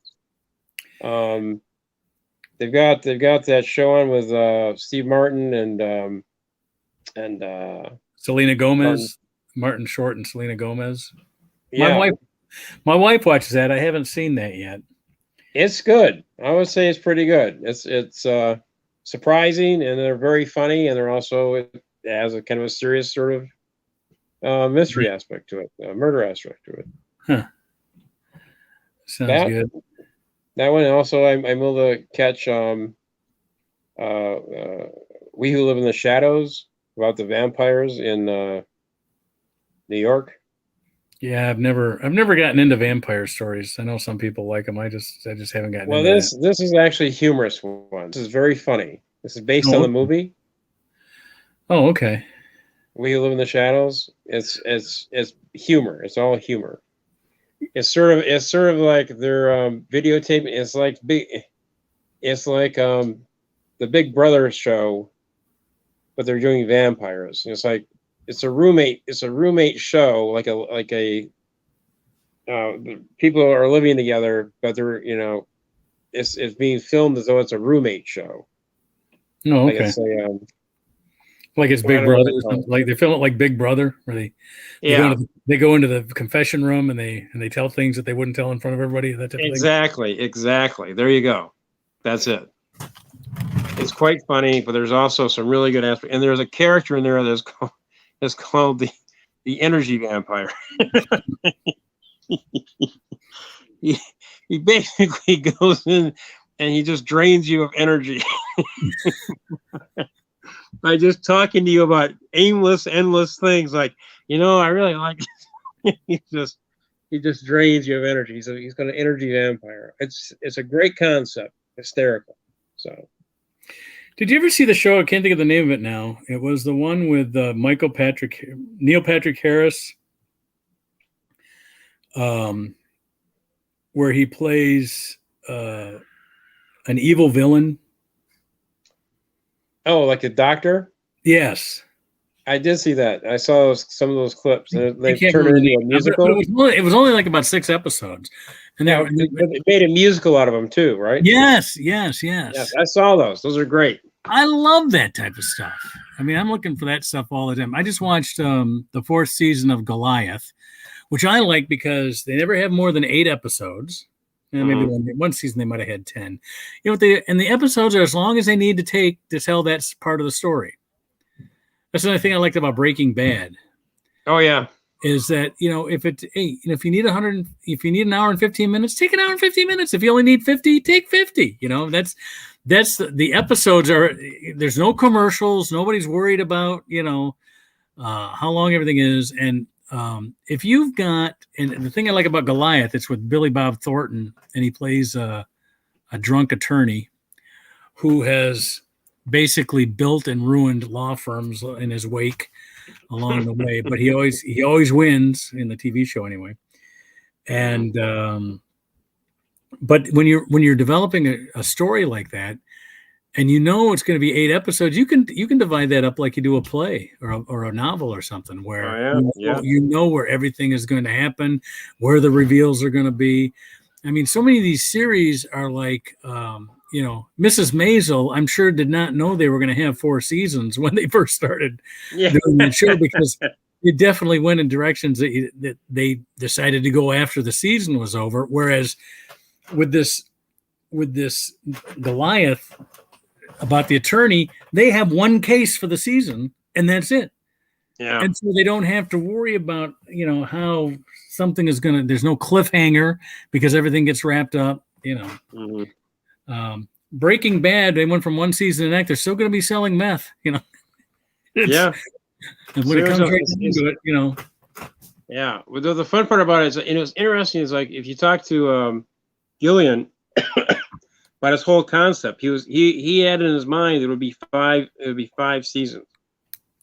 They've got that show on with Steve Martin and Selena Gomez, Martin Short and Selena Gomez. Yeah. My wife watches that. I haven't seen that yet. It's good. I would say it's pretty good. It's surprising, and they're very funny, and they're also it has a kind of a serious sort of mystery aspect to it, murder aspect to it. Huh. Sounds good. That one also I'm able to catch We Who Live in the Shadows, about the vampires in New York. Yeah, I've never gotten into vampire stories. I know some people like them. I just haven't gotten. Well, into this is actually a humorous one. This is very funny. This is based on the movie. Oh, okay. We Who Live in the Shadows. It's humor. It's all humor. It's sort of like they're videotaping. It's like the Big Brother show but they're doing vampires. And it's like it's a roommate show, like a people are living together, but they're it's being filmed as though it's a roommate show. No, okay. Like it's Big Brother, like they film it like Big Brother, where they go into the confession room and they tell things that they wouldn't tell in front of everybody. That type of thing. Exactly. There you go. That's it. It's quite funny, but there's also some really good aspects. And there's a character in there that's called the energy vampire. he basically goes in and he just drains you of energy. By just talking to you about aimless, endless things, like I really like. he just drains you of energy. He's got an energy vampire. It's a great concept, hysterical. So, did you ever see the show? I can't think of the name of it now. It was the one with Neil Patrick Harris, where he plays an evil villain. Oh, like a doctor? Yes. I did see that. I saw some of those clips. They turned it into a musical. It was only like about 6 episodes. And they made a musical out of them too, right? Yes. I saw those. Those are great. I love that type of stuff. I mean, I'm looking for that stuff all the time. I just watched the 4th season of Goliath, which I like because they never have more than 8 episodes. And maybe one season they might have had 10. And the episodes are as long as they need to take to tell that part of the story. That's another thing I liked about Breaking Bad. Oh yeah, is that if you need an hour and 15 minutes, take an hour and 15 minutes. If you only need 50, take 50. That's the episodes are. There's no commercials. Nobody's worried about how long everything is. And if you've got, and the thing I like about Goliath, it's with Billy Bob Thornton, and he plays a drunk attorney who has basically built and ruined law firms in his wake along the way, but he always wins in the TV show anyway. And but when you're developing a story like that, and it's going to be 8 episodes, you can divide that up like you do a play or a novel or something, where you know where everything is going to happen, where the reveals are going to be. I mean, so many of these series are like, Mrs. Maisel, I'm sure did not know they were going to have 4 seasons when they first started doing that show, because it definitely went in directions that they decided to go after the season was over. Whereas with this Goliath, about the attorney, they have 1 case for the season and that's it. Yeah. And so they don't have to worry about, how something is there's no cliffhanger because everything gets wrapped up, Breaking Bad, they went from 1 season to the next. They're still going to be selling meth, Yeah. And when it comes right into it, Yeah. Well, the fun part about it is, it was interesting, is like, if you talk to Gillian about his whole concept, he had in his mind it would be 5 seasons.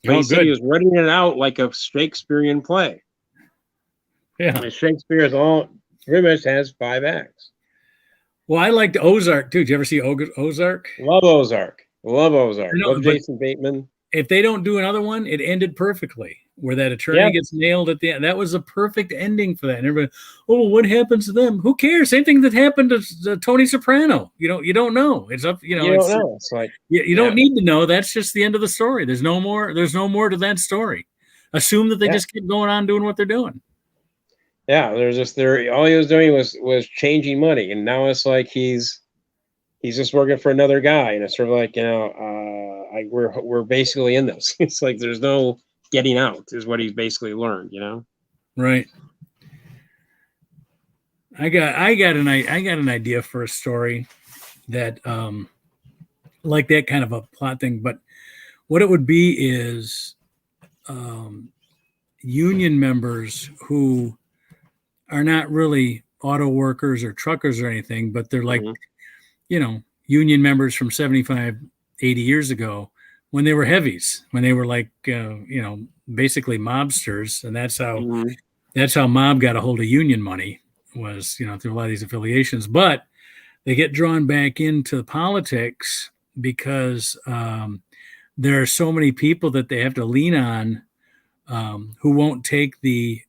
But he said he was writing it out like a Shakespearean play. Yeah. And Shakespeare pretty much has 5 acts. Well, I liked Ozark too. Did you ever see Ozark? Love Ozark. Love Jason Bateman. If they don't do another one, it ended perfectly, where that attorney gets nailed at the end. That was a perfect ending for that. And everybody, what happens to them? Who cares? Same thing that happened to Tony Soprano. You don't know. It's up. You don't know. It's like you don't need to know. That's just the end of the story. There's no more to that story. Assume that they just keep going on doing what they're doing. Yeah, all he was doing was changing money, and now it's like he's just working for another guy, and it's sort of like we're basically in this. It's like there's no getting out, is what he's basically learned, Right. I got an idea for a story that like that kind of a plot thing, but what it would be is union members who are not really auto workers or truckers or anything, but they're like, union members from 75, 80 years ago when they were heavies, when they were like, basically mobsters. And that's how mob got a hold of union money, was, through a lot of these affiliations. But they get drawn back into politics because there are so many people that they have to lean on who won't take the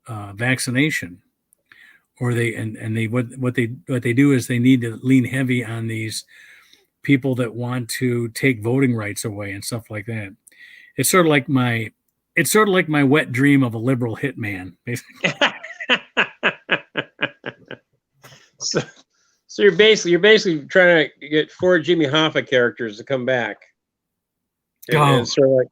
vaccination, or what they do is they need to lean heavy on these people that want to take voting rights away and stuff like that. It's sort of like my wet dream of a liberal hitman, basically. So you're basically trying to get 4 Jimmy Hoffa characters to come back. And sort of like,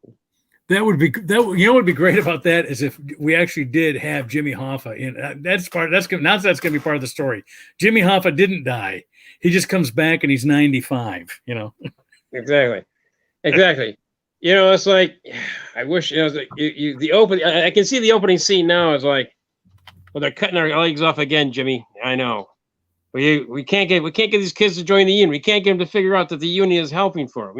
that would be what would be great about that is if we actually did have Jimmy Hoffa in. That's going to be part of the story. Jimmy Hoffa didn't die. He just comes back and he's 95. Exactly. It's like, I wish the open. I can see the opening scene now. It's like, well, they're cutting our legs off again, Jimmy. I know. We can't get these kids to join the union. We can't get them to figure out that the union is helping for them.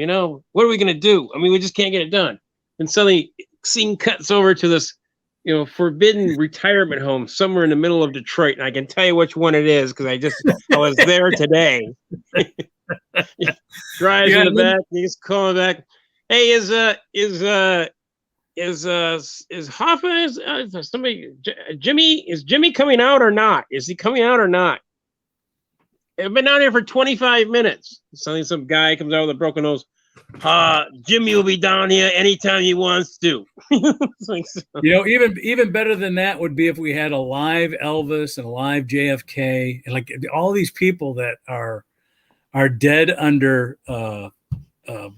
What are we going to do? I mean, we just can't get it done. And suddenly, scene cuts over to this, forbidden retirement home somewhere in the middle of Detroit. And I can tell you which one it is because I was there today. Drives in the back. He's calling back. Hey, is Hoffa? Somebody? Jimmy? Is Jimmy coming out or not? Is he coming out or not? I've been out here for 25 minutes. Suddenly some guy comes out with a broken nose. Jimmy will be down here anytime he wants to. Even better than that would be if we had a live Elvis and a live JFK and like all these people that are dead under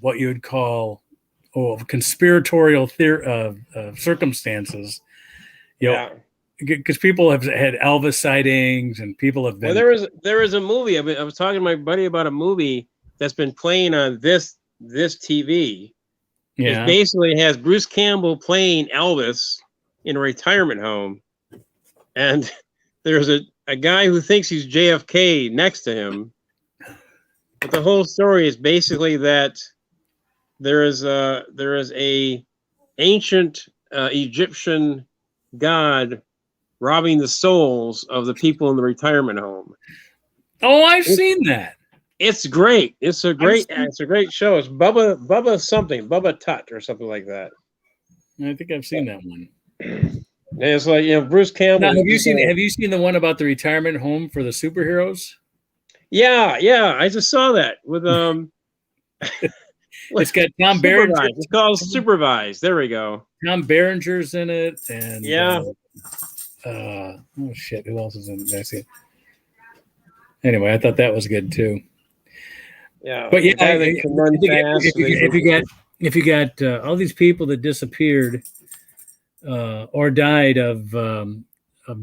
what you would call conspiratorial circumstances. Because people have had Elvis sightings and people have been. Well, there is a movie. I was talking to my buddy about a movie that's been playing on this TV. Yeah. It basically has Bruce Campbell playing Elvis in a retirement home, and there's a guy who thinks he's JFK next to him. But the whole story is basically that there is a ancient Egyptian god robbing the souls of the people in the retirement home. Oh, I've seen that. It's great. It's a great show. It's Bubba Tut or something like that. I think I've seen that one. And it's like, Bruce Campbell. Now, have you seen the one about the retirement home for the superheroes? Yeah. I just saw that with it's got Tom Berenger. It's called Supervised. There we go. Tom Berenger's in it, and oh shit, who else is in it? I see it. Anyway, I thought that was good too. Yeah, but if you got all these people that disappeared or died of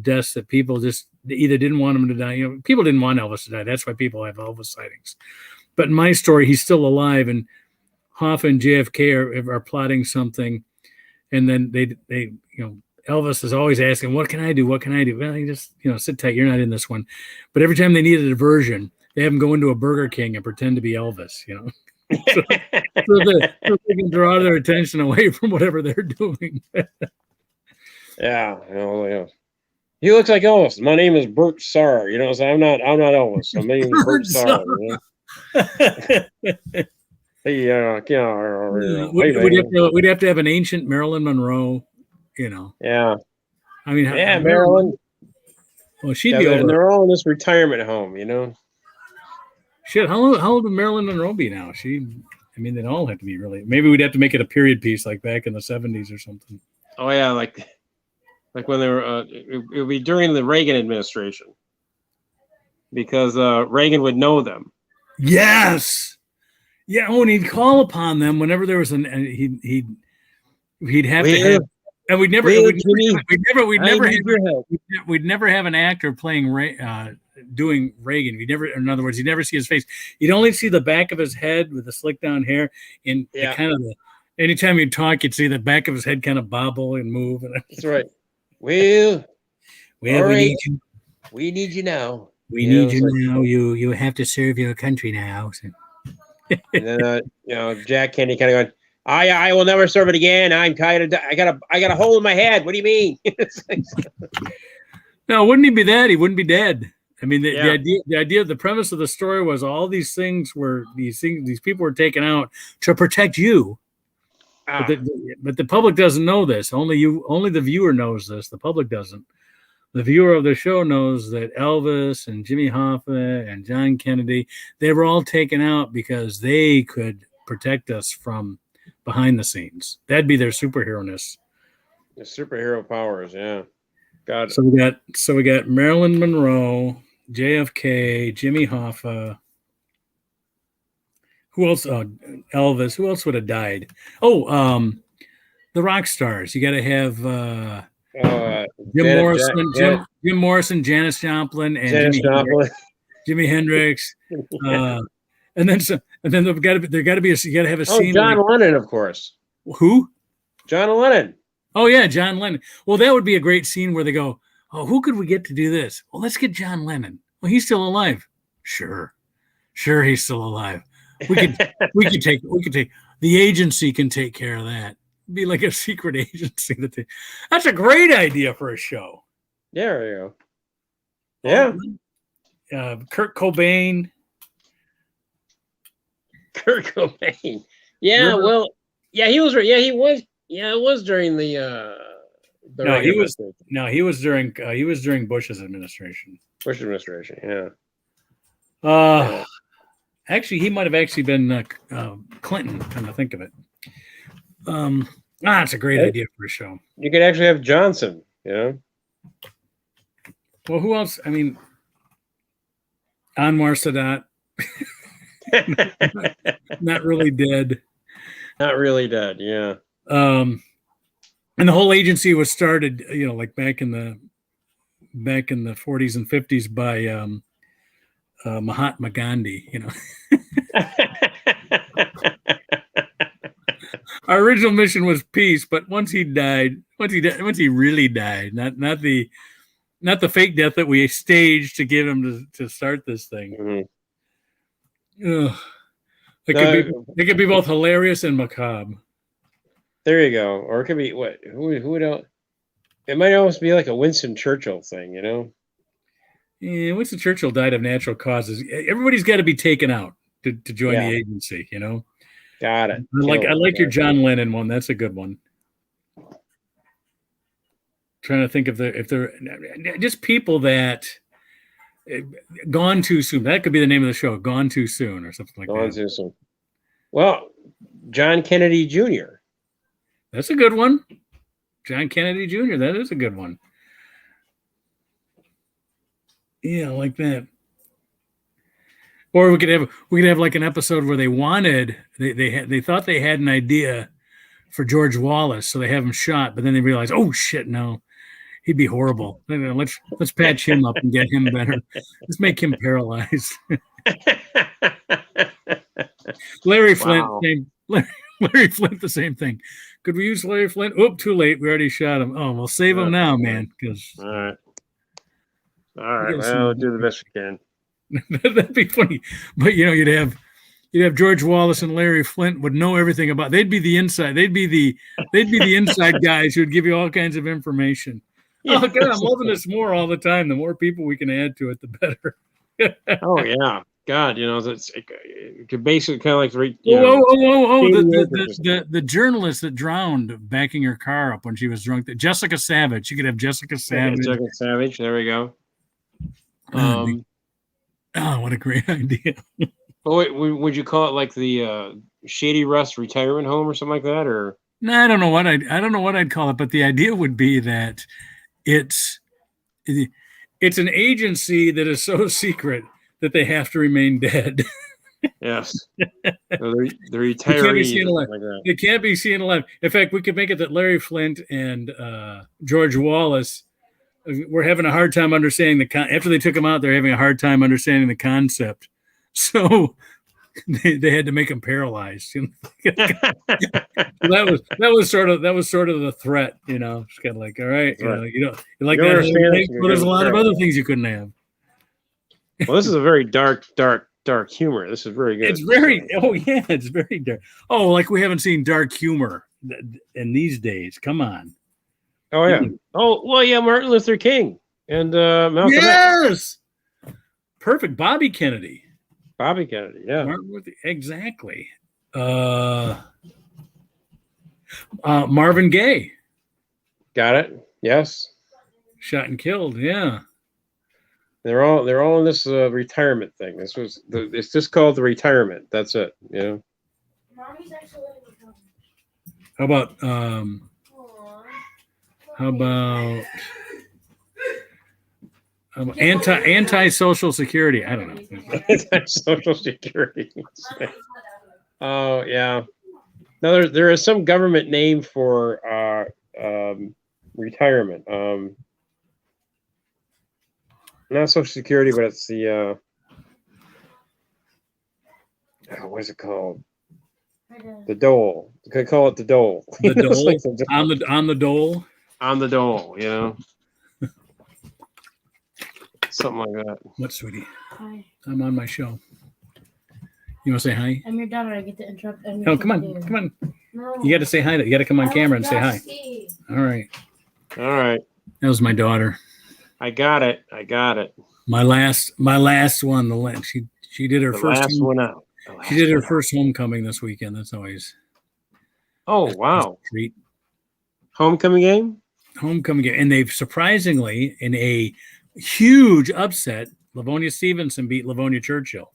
deaths that people just either didn't want them to die. People didn't want Elvis to die. That's why people have Elvis sightings. But in my story, he's still alive, and Hoffa and JFK are plotting something, and then they Elvis is always asking, "What can I do? What can I do?" Well, you just sit tight. You're not in this one. But every time they need a diversion, they have him go into a Burger King and pretend to be Elvis. So they can draw their attention away from whatever they're doing. Yeah. He looks like Elvis. My name is Bert Sarr. So I'm not Elvis. My name is Bert Sarr. We'd have to have an ancient Marilyn Monroe. Yeah. I mean, Marilyn. Well, she'd be over. And they're all in this retirement home. Shit, how old would Marilyn Monroe be now? They'd all have to be really. Maybe we'd have to make it a period piece, like back in the 70s or something. Oh yeah, like when they were. It would be during the Reagan administration, because Reagan would know them. Yes. Yeah. Oh, and he'd call upon them whenever there was he'd have to have. And we'd never have an actor playing doing Reagan. In other words, you'd never see his face. You'd only see the back of his head with the slick down hair. And anytime you'd talk, you'd see the back of his head kind of bobble and move. That's right. Well, we need you now. We need you now. You have to serve your country now. So. And then Jack Kennedy kind of going, I will never serve it again. I'm tired of. I got a hole in my head. What do you mean? No, wouldn't he be that? He wouldn't be dead. I mean, the idea, the premise of the story was all these things were these people were taken out to protect you. But the public doesn't know this. Only the viewer knows this. The public doesn't. The viewer of the show knows that Elvis and Jimmy Hoffa and John Kennedy, they were all taken out because they could protect us from behind the scenes. That'd be their superhero-ness. The superhero powers, yeah. Got it. So we got Marilyn Monroe, JFK, Jimmy Hoffa. Who else? Elvis. Who else would have died? Oh, the rock stars. You got to have Jim Morrison, Janis Joplin, and Jimmy Hendrix. And then there got to be you got to have a scene. John Lennon, of course. Who? John Lennon. Oh yeah, John Lennon. Well, that would be a great scene where they go, "Oh, who could we get to do this? Well, let's get John Lennon. Well, he's still alive. Sure, he's still alive. We could take the agency can take care of that. Be like a secret agency that's a great idea for a show. Yeah, there you go. Kurt Cobain. Yeah, remember? Well, yeah, he was. Yeah, he was. Yeah, it was during the he was during Bush's administration. Bush administration, yeah. Actually, he might have actually been Clinton. Come to think of it, it's a great idea for a show. You could actually have Johnson. You know. Well, who else? I mean, Anwar Sadat. Not really dead. Not really dead. Yeah. And the whole agency was started, like back in the 40s and 50s by Mahatma Gandhi. Our original mission was peace, but once he really died, not the fake death that we staged to give him to start this thing. Mm-hmm. It could be both hilarious and macabre. There you go. Or it could be what? Who would else? It might almost be like a Winston Churchill thing, Yeah, Winston Churchill died of natural causes. Everybody's got to be taken out to join the agency, Got it. I like your John Lennon one. That's a good one. Trying to think if they're just people that gone too soon. That could be the name of the show. Gone too soon, or something like that. Gone too soon. Well, John Kennedy Jr. That's a good one. John Kennedy Jr. That is a good one. Yeah, like that. Or we could have like an episode where they thought they had an idea for George Wallace, so they have him shot, but then they realize, oh shit, no, he'd be horrible. Let's patch him up and get him better. Let's make him paralyzed. Larry Flint, Larry Flint, the same thing. Could we use Larry Flint? Oh, too late. We already shot him. Oh, we'll save him now, man. All right. Well, we'll do the best we can. That'd be funny. But you'd have George Wallace and Larry Flint would know everything about. They'd be the inside. They'd be the inside guys who'd give you all kinds of information. Yeah. Oh God, I'm loving this more all the time. The more people we can add to it, the better. Oh yeah. God, it could basically kind of like the journalist that drowned backing her car up when she was drunk. Jessica Savage. You could have Jessica Savage. Jessica Savage. There we go. What a great idea. Oh, wait, would you call it like the Shady Rest Retirement Home or something like that, or? No, I don't know what I'd call it, but the idea would be that it's an agency that is so secret that they have to remain dead. Yes. The retirees. They can't be seen alive. In fact, we could make it that Larry Flint and George Wallace were having a hard time understanding after they took him out, they're having a hard time understanding the concept. So they had to make him paralyzed. that was sort of the threat, It's kind of like, all right, you like that. Well, there's a lot of other things you couldn't have. Well, this is a very dark humor. This is very good. It's very dark. Oh, like we haven't seen dark humor in these days. Come on. Oh yeah. Oh well, yeah. Martin Luther King and Malcolm X. perfect. Bobby Kennedy. Bobby Kennedy, yeah. Exactly. Marvin Gaye. Got it. Yes. Shot and killed. Yeah. They're all in this retirement thing. It's just called the retirement. That's it. Yeah. Mommy's actually letting me come. How about anti-social security? I don't know. Social security. Oh yeah. No, there is some government name for retirement. Not Social Security, but it's the what is it called? The dole. You could call it the dole. The dole. Like on the dole. On the dole, you know. Something like that. What, sweetie? Hi. I'm on my show. You want to say hi? I'm your daughter. I get to interrupt. Oh, come on. Come on. No. You got to say hi. You got to come on camera and say hi. All right. All right. That was my daughter. I got it. My last one. She did her The first last one out. She did her first homecoming this weekend. That's always Oh wow. a treat. Homecoming game? Homecoming game. And they've surprisingly, in a huge upset, Livonia Stevenson beat Livonia Churchill.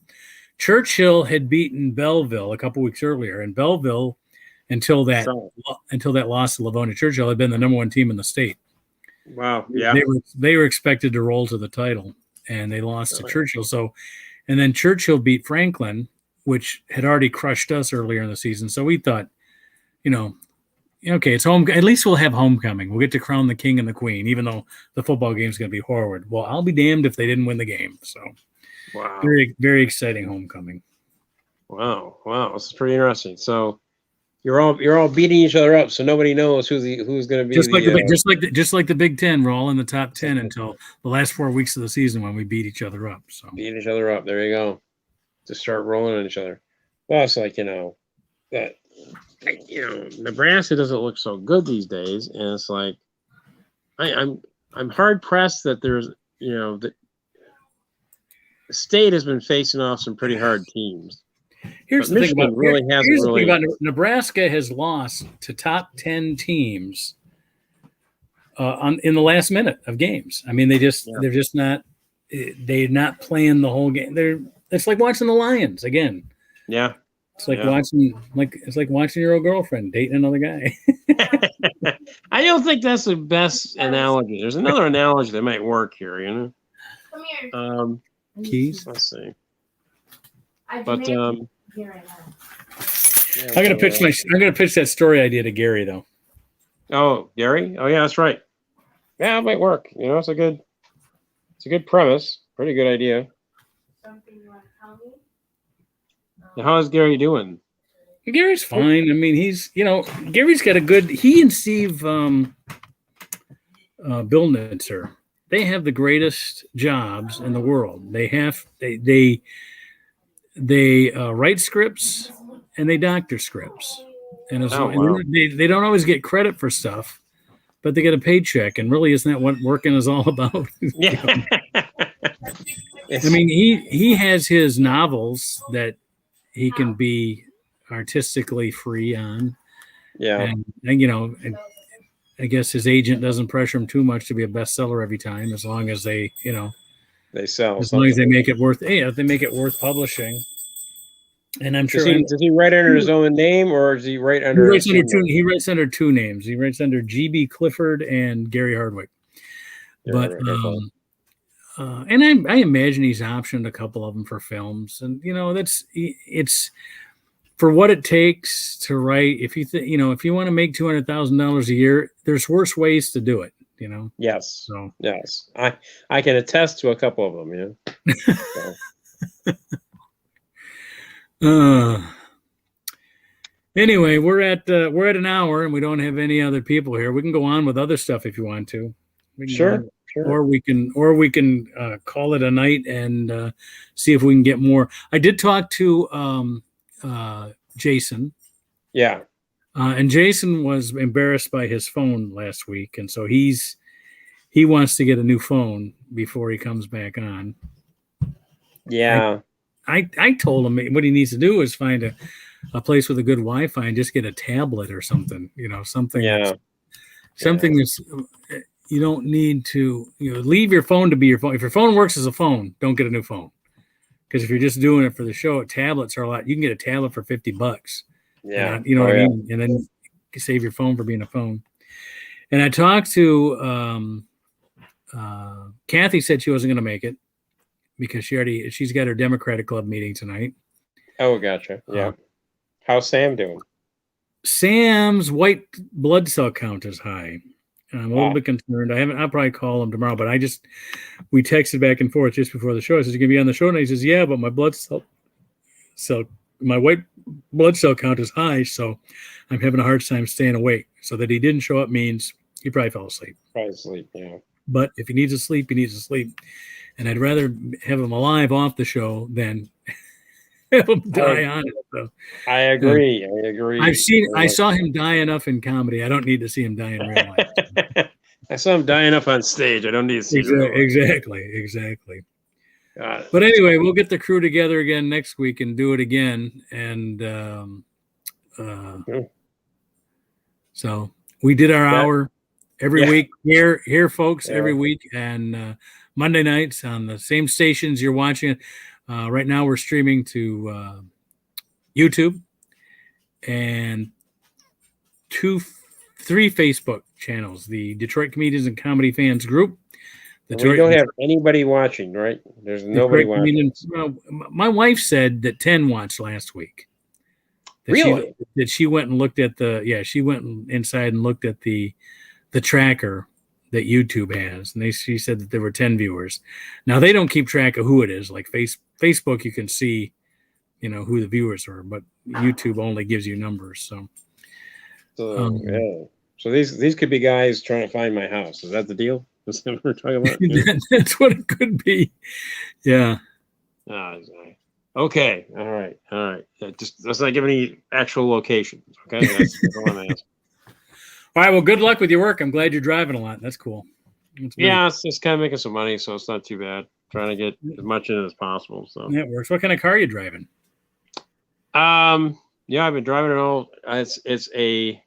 Churchill had beaten Belleville a couple weeks earlier, and Belleville, until that loss to Livonia Churchill, had been the number one team in the state. Wow. Yeah. They were expected to roll to the title, and they lost to Churchill. So, and then Churchill beat Franklin, which had already crushed us earlier in the season. So we thought, okay, it's home. At least we'll have homecoming. We'll get to crown the king and the queen, even though the football game is going to be horrid. Well, I'll be damned if they didn't win the game. So, wow, very, very exciting homecoming. Wow, this is pretty interesting. So, you're all beating each other up, so nobody knows who's going to be. Just like the Big Ten, we're all in the top 10 until the last 4 weeks of the season when we beat each other up. So beat each other up. There you go. To start rolling on each other. Well, it's like that. Nebraska doesn't look so good these days, and it's like I'm hard pressed that there's the state has been facing off some pretty hard teams. Here's the thing about Nebraska has lost to top 10 teams in the last minute of games. I mean, they're just not playing the whole game. It's like watching the Lions again. Yeah. It's like watching your old girlfriend dating another guy. I don't think that's the best analogy. There's another analogy that might work here, Come here. Keys. Let's see. But I'm gonna pitch that story idea to Gary though. Oh, Gary? Oh yeah, that's right. Yeah, it might work. It's a good premise. Pretty good idea. Something you want to tell me? How is Gary doing? Gary's fine. I mean, Gary's got a good. He and Steve Billnitzer, they have the greatest jobs in the world. They write scripts and they doctor scripts, and they don't always get credit for stuff, but they get a paycheck. And really, isn't that what working is all about? Yeah. I mean, he has his novels that he can be artistically free on. Yeah. And I guess his agent doesn't pressure him too much to be a bestseller every time, as long as they sell. As long as they make it worth, if they make it worth publishing. And I'm sure. Does he write under his own name, or does he write under? He writes under two names. He writes under G.B. Clifford and Gary Hardwick. Yeah, but and I imagine he's optioned a couple of them for films, and it's for what it takes to write. If if you want to make $200,000 a year, there's worse ways to do it. Yes. So yes, I can attest to a couple of them. Anyway, we're at an hour, and we don't have any other people here. We can go on with other stuff if you want to. Sure. Or we can call it a night and see if we can get more. I did talk to Jason. Yeah. And Jason was embarrassed by his phone last week, and so he wants to get a new phone before he comes back on. Yeah. I told him what he needs to do is find a place with a good Wi-Fi and just get a tablet or something. Something. Yeah. Something that's you don't need to leave your phone to be your phone. If your phone works as a phone, don't get a new phone. Because if you're just doing it for the show, tablets are a lot. You can get a tablet for $50. Yeah. And, what I mean? And then you save your phone for being a phone. And I talked to Kathy said she wasn't going to make it because she's got her Democratic Club meeting tonight. Oh, gotcha. Yeah. How's Sam doing? Sam's white blood cell count is high. And I'm a little bit concerned. I'll probably call him tomorrow, but we texted back and forth just before the show. I said, "You gonna be on the show?" And he says, "Yeah, but my my white blood cell count is high, so I'm having a hard time staying awake." So that he didn't show up means he probably fell asleep. Probably asleep, yeah. But if he needs to sleep, he needs to sleep. And I'd rather have him alive off the show than have him die on it. So, I agree. I saw him die enough in comedy. I don't need to see him die in real life. I saw him die enough on stage. I don't need to see Exactly. But anyway, we'll get the crew together again next week and do it again. And so we did our hour every week here, folks, every week. And Monday nights on the same stations you're watching it. Right now we're streaming to YouTube and 3 Facebook channels, the Detroit Comedians and Comedy Fans group. We don't have anybody watching, right? There's nobody watching. Well, my wife said that 10 watched last week. Really? That she went and looked at she went inside and looked at the tracker that YouTube has, and she said that there were 10 viewers. Now they don't keep track of who it is. Like Facebook, you can see, who the viewers are, but YouTube only gives you numbers. So these could be guys trying to find my house. Is that the deal? Is that what we're talking about? That's what it could be. Yeah. Okay. All right. Just let's not give any actual locations. Okay. That's what I'm asking. All right. Well, good luck with your work. I'm glad you're driving a lot. That's cool. Yeah, it's just kind of making some money, so it's not too bad. Trying to get as much in as possible. So that works. What kind of car are you driving? Yeah, I've been driving it all. It's a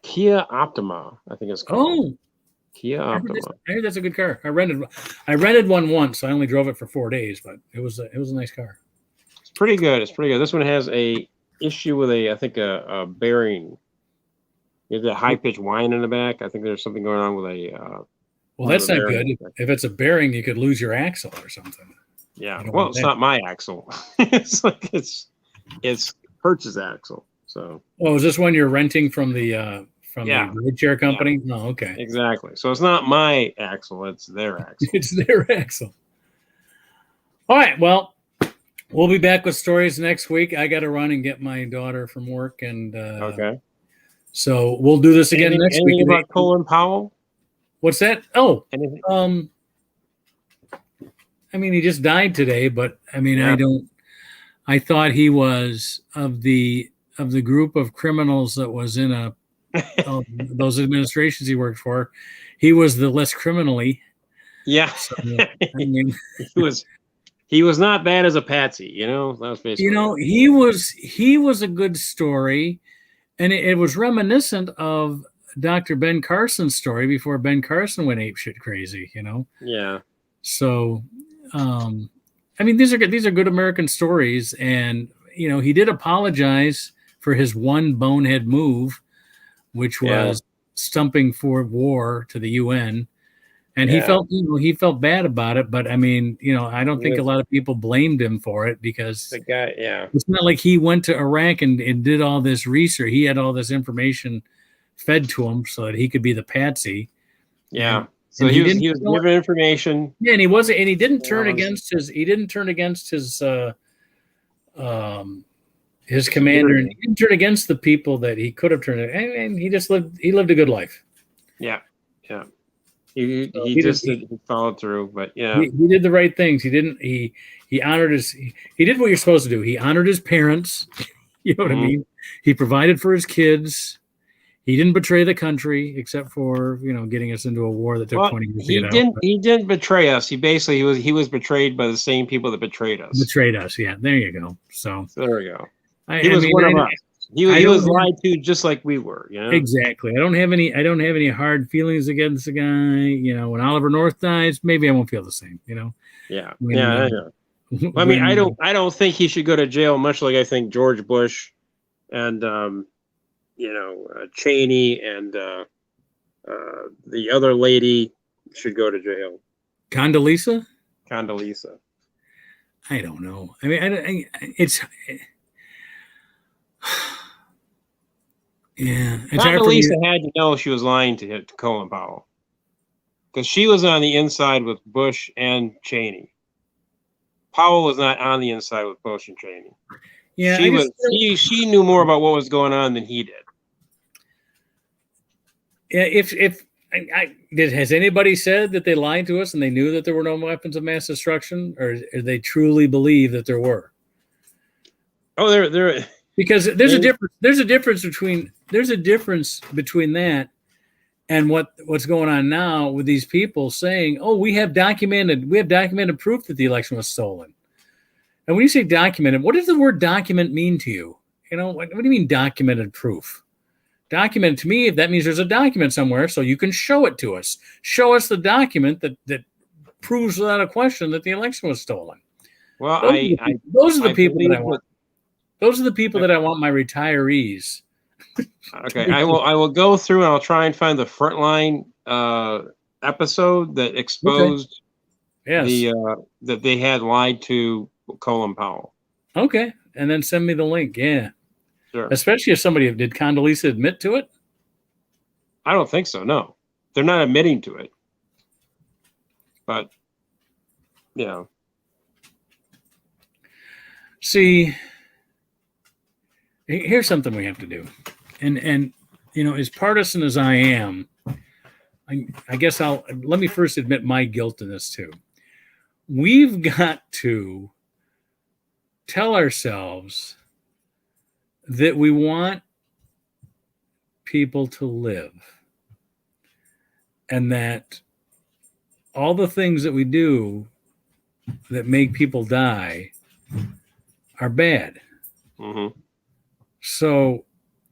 Kia Optima, I think it's called. Oh, Kia Optima. I heard that's a good car. I rented one once. I only drove it for 4 days, but it was a nice car. It's pretty good. This one has a issue with a bearing. You have that high pitched whine in the back. I think there's something going on with a. Well, that's not good. If it's a bearing, you could lose your axle or something. Yeah. Well, it's not my axle. It's like it's Hertz's axle. So. Oh, is this one you're renting from the wheelchair company? Yeah. Oh, okay. Exactly. So it's not my axle; it's their axle. It's their axle. All right. Well, we'll be back with stories next week. I got to run and get my daughter from work, and okay. So we'll do this again next week. Anything about Colin Powell? What's that? Oh, anything? I mean, he just died today, but I mean, I thought he was of the group of criminals that was in those administrations he worked for. He was the less criminally. Yeah. So, I mean, he was not bad as a patsy, That was basically. He was a good story, and it was reminiscent of Dr. Ben Carson's story before Ben Carson went apeshit crazy, Yeah. So, I mean, these are good American stories, and he did apologize for his one bonehead move, which was stumping for war to the UN, and he felt bad about it. But I mean, I don't think a lot of people blamed him for it because the guy, it's not like he went to Iraq and did all this research. He had all this information fed to him so that he could be the patsy. Yeah. So he was given information. Yeah, and he didn't turn against his commander, and he didn't turn against the people that he could have turned, and he just lived a good life. Yeah. He followed through, but he did the right things. He honored he did what you're supposed to do. He honored his parents. You know what I mean? He provided for his kids. He didn't betray the country, except for getting us into a war that took 20 years to get out. He didn't betray us. He basically he was betrayed by the same people that betrayed us. Betrayed us, yeah. There you go. So there we go. He was one of us. He was lied to just like we were. Exactly. I don't have any hard feelings against the guy. When Oliver North dies, maybe I won't feel the same. Yeah. I know. I mean, I don't think he should go to jail. Much like I think George Bush and Cheney and the other lady should go to jail. Condoleezza. I don't know. I mean, it's yeah. Condoleezza had to know she was lying to Colin Powell because she was on the inside with Bush and Cheney. Powell was not on the inside with Bush and Cheney. Yeah, she knew more about what was going on than he did. Yeah, has anybody said that they lied to us and they knew that there were no weapons of mass destruction, or they truly believe that there were? Oh, there. Because there's a difference. There's a difference between that and what's going on now with these people saying, "Oh, we have documented proof that the election was stolen." And when you say documented, what does the word document mean to you? What do you mean documented proof? Document to me, that means there's a document somewhere, so you can show it to us. Show us the document that proves without a question that the election was stolen. Well, those are the people that I want. Those are the people that I want my retirees. Okay, I will go through and I'll try and find the Frontline episode that exposed that they had lied to Colin Powell. Okay, and then send me the link. Yeah. Sure. Especially if somebody did Condoleezza admit to it? I don't think so. No, they're not admitting to it. But see, here's something we have to do, and as partisan as I am, I guess let me first admit my guilt in this too. We've got to tell ourselves that we want people to live, and that all the things that we do that make people die are bad. Mm-hmm. So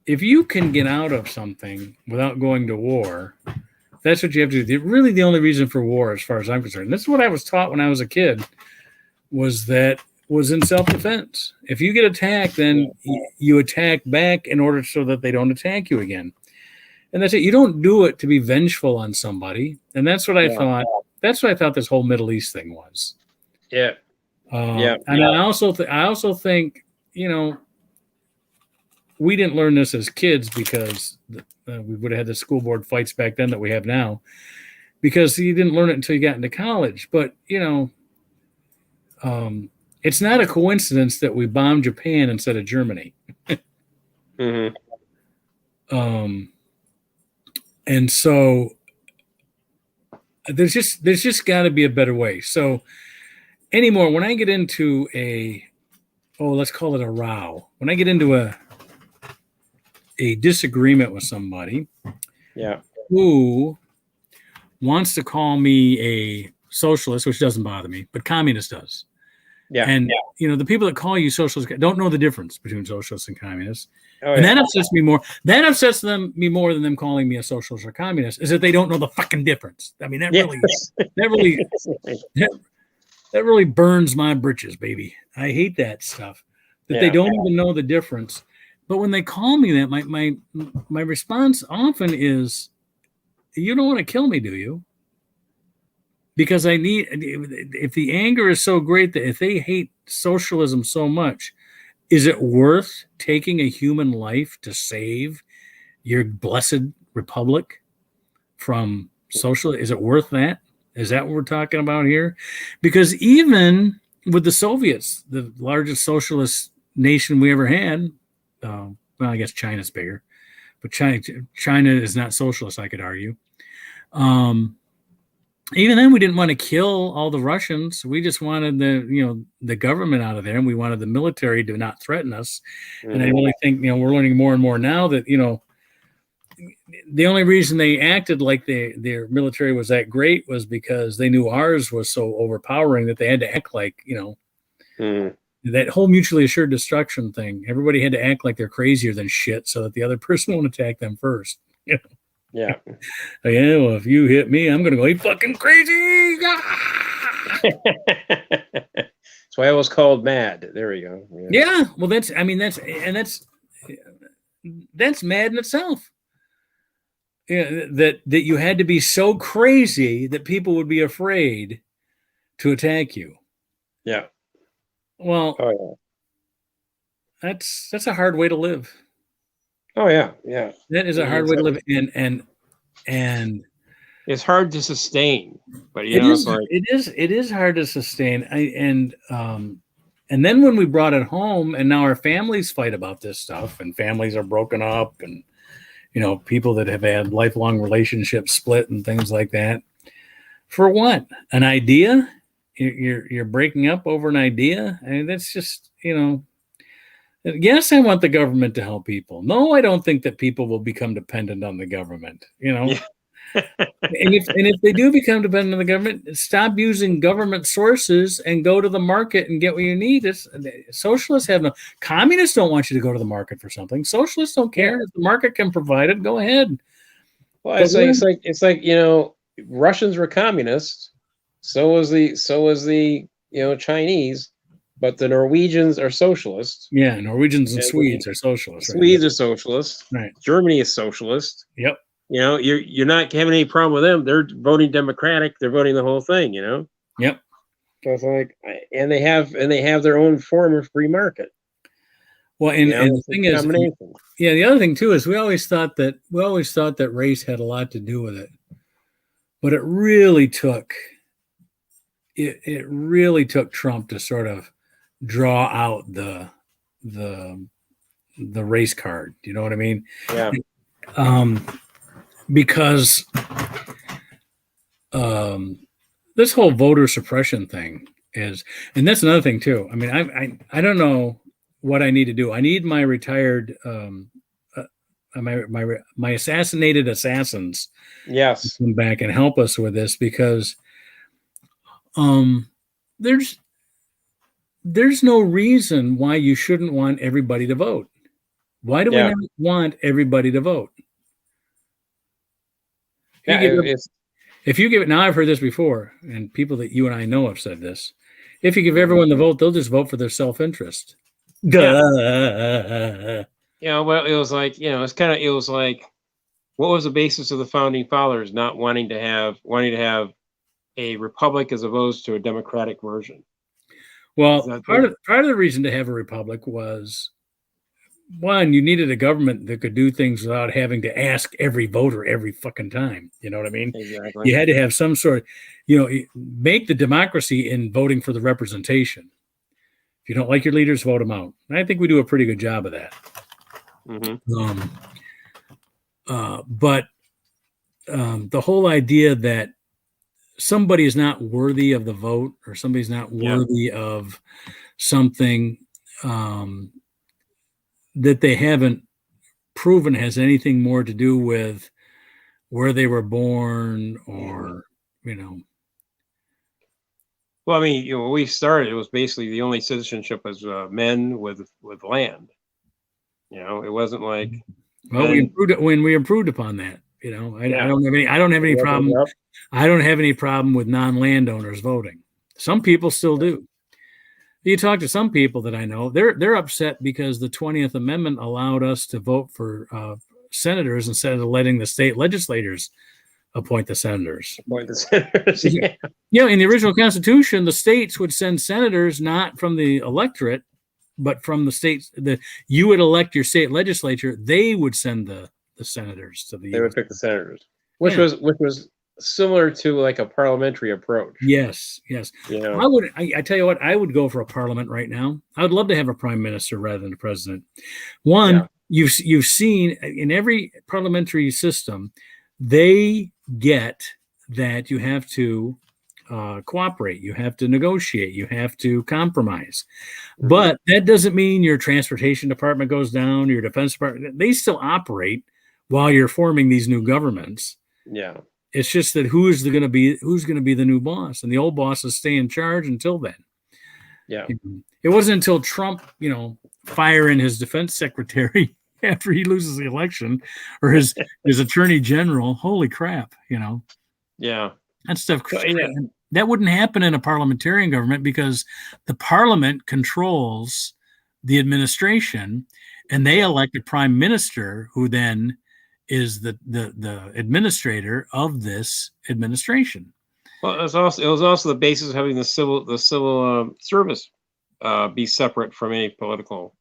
if you can get out of something without going to war, that's what you have to do. Really, the only reason for war, as far as I'm concerned, this is what I was taught when I was a kid, was in self-defense. If you get attacked, then you attack back in order so that they don't attack you again. And that's it. You don't do it to be vengeful on somebody. And that's what I thought. That's what I thought this whole Middle East thing was. Yeah. And I also think, we didn't learn this as kids because we would have had the school board fights back then that we have now, because you didn't learn it until you got into college. But, it's not a coincidence that we bombed Japan instead of Germany. Mm-hmm. And so there's just got to be a better way. So anymore, when I get into let's call it a row, when I get into a disagreement with somebody who wants to call me a socialist, which doesn't bother me, but communist does. Yeah. And the people that call you socialists don't know the difference between socialists and communists. And that upsets me more. That upsets me more than them calling me a socialist or communist, is that they don't know the fucking difference. I mean, that really burns my britches, baby. I hate that stuff. That they don't even know the difference. But when they call me that, my response often is, "You don't want to kill me, do you?" Because if the anger is so great that if they hate socialism so much, is it worth taking a human life to save your blessed republic from socialism? Is it worth that? Is that what we're talking about here? Because even with the Soviets, the largest socialist nation we ever had, well, I guess China's bigger, but China is not socialist, I could argue. Even then, we didn't want to kill all the Russians. We just wanted the government out of there, and we wanted the military to not threaten us. Mm-hmm. And I really think we're learning more and more now that the only reason they acted like their military was that great was because they knew ours was so overpowering that they had to act like, that whole mutually assured destruction thing. Everybody had to act like they're crazier than shit so that the other person won't attack them first. Yeah. Yeah, well, if you hit me, I'm going to go, you fucking crazy. That's why I was called mad. There we go. Yeah. Well, that's mad in itself. Yeah, that you had to be so crazy that people would be afraid to attack you. Yeah. Well, that's a hard way to live. Oh yeah. That is a hard way to live, and it's hard to sustain. But it is hard to sustain. And then when we brought it home, and now our families fight about this stuff, and families are broken up, and people that have had lifelong relationships split and things like that. For what? An idea? You're breaking up over an idea? I mean, that's just, yes, I want the government to help people. No, I don't think that people will become dependent on the government, Yeah. and if they do become dependent on the government, stop using government sources and go to the market and get what you need. Socialists have no. Communists don't want you to go to the market for something. Socialists don't care. If the market can provide it, go ahead. Well, it's like Russians were communists. So was the Chinese, but the Norwegians are socialists. Yeah, Norwegians and Swedes are socialists. Swedes are socialists. Right. Germany is socialist. Yep. You're not having any problem with them. They're voting Democratic. They're voting the whole thing. Yep. So it's like, and they have their own form of free market. Well, and the thing is, the other thing too is we always thought that race had a lot to do with it, but it really took Trump to sort of draw out the race card. You know what I mean? Yeah. Because this whole voter suppression thing is, and that's another thing too. I mean, I don't know what I need to do. I need my retired, my assassinated assassins, yes, to come back and help us with this, because there's no reason why you shouldn't want everybody to vote. Why do we not want everybody to vote? If you give it, now I've heard this before, and people that you and I know have said this. If you give everyone the vote, they'll just vote for their self-interest. Well, it was like, it was like, what was the basis of the founding fathers not wanting to have a republic as opposed to a democratic version? Well, part of the reason to have a republic was, one, you needed a government that could do things without having to ask every voter every fucking time. You know what I mean? Exactly. You had to have some sort of, make the democracy in voting for the representation. If you don't like your leaders, vote them out. And I think we do a pretty good job of that. Mm-hmm. But the whole idea that somebody is not worthy of the vote, or somebody's not worthy of something that they haven't proven has anything more to do with where they were born, or, Well, I mean, when we started, it was basically the only citizenship was men with land. It wasn't like. Well, we improved upon that. I don't have any problem. I don't have any problem with non-landowners voting. Some people still do. You talk to some people that I know, they're upset because the 20th Amendment allowed us to vote for senators instead of letting the state legislators appoint the senators. Yeah. In the original Constitution, the states would send senators not from the electorate, but from the states that you would elect your state legislature. They would send the senators to the. They would pick the senators, which was similar to like a parliamentary approach. Yes. I tell you what, I would go for a parliament right now. I would love to have a prime minister rather than a president. You've seen in every parliamentary system, they get that you have to cooperate, you have to negotiate, you have to compromise. Mm-hmm. But that doesn't mean your transportation department goes down, your defense department. They still operate while you're forming these new governments. Yeah. It's just that who's going to be the new boss, and the old bosses stay in charge until then. Yeah. It wasn't until Trump, firing his defense secretary after he loses the election, or his attorney general. Holy crap, Yeah. That stuff. So, yeah. That wouldn't happen in a parliamentarian government because the parliament controls the administration, and they elect a prime minister who then is the administrator of this administration. Well, it was also the basis of having the civil service be separate from any political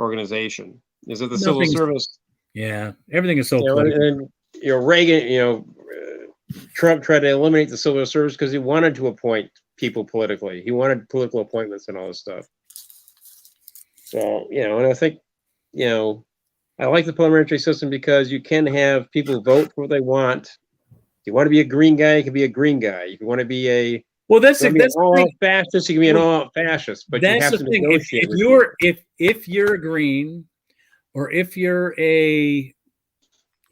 organization. Is it the civil service? Yeah, everything is so political. And Reagan, Trump tried to eliminate the civil service because he wanted to appoint people politically. He wanted political appointments and all this stuff. So, and I think, I like the parliamentary system because you can have people vote for what they want. If you want to be a green guy, you can be a green guy. If you want to be a that's an all fascist, you can be an all fascist. But you have to negotiate. If you're a green, or if you're a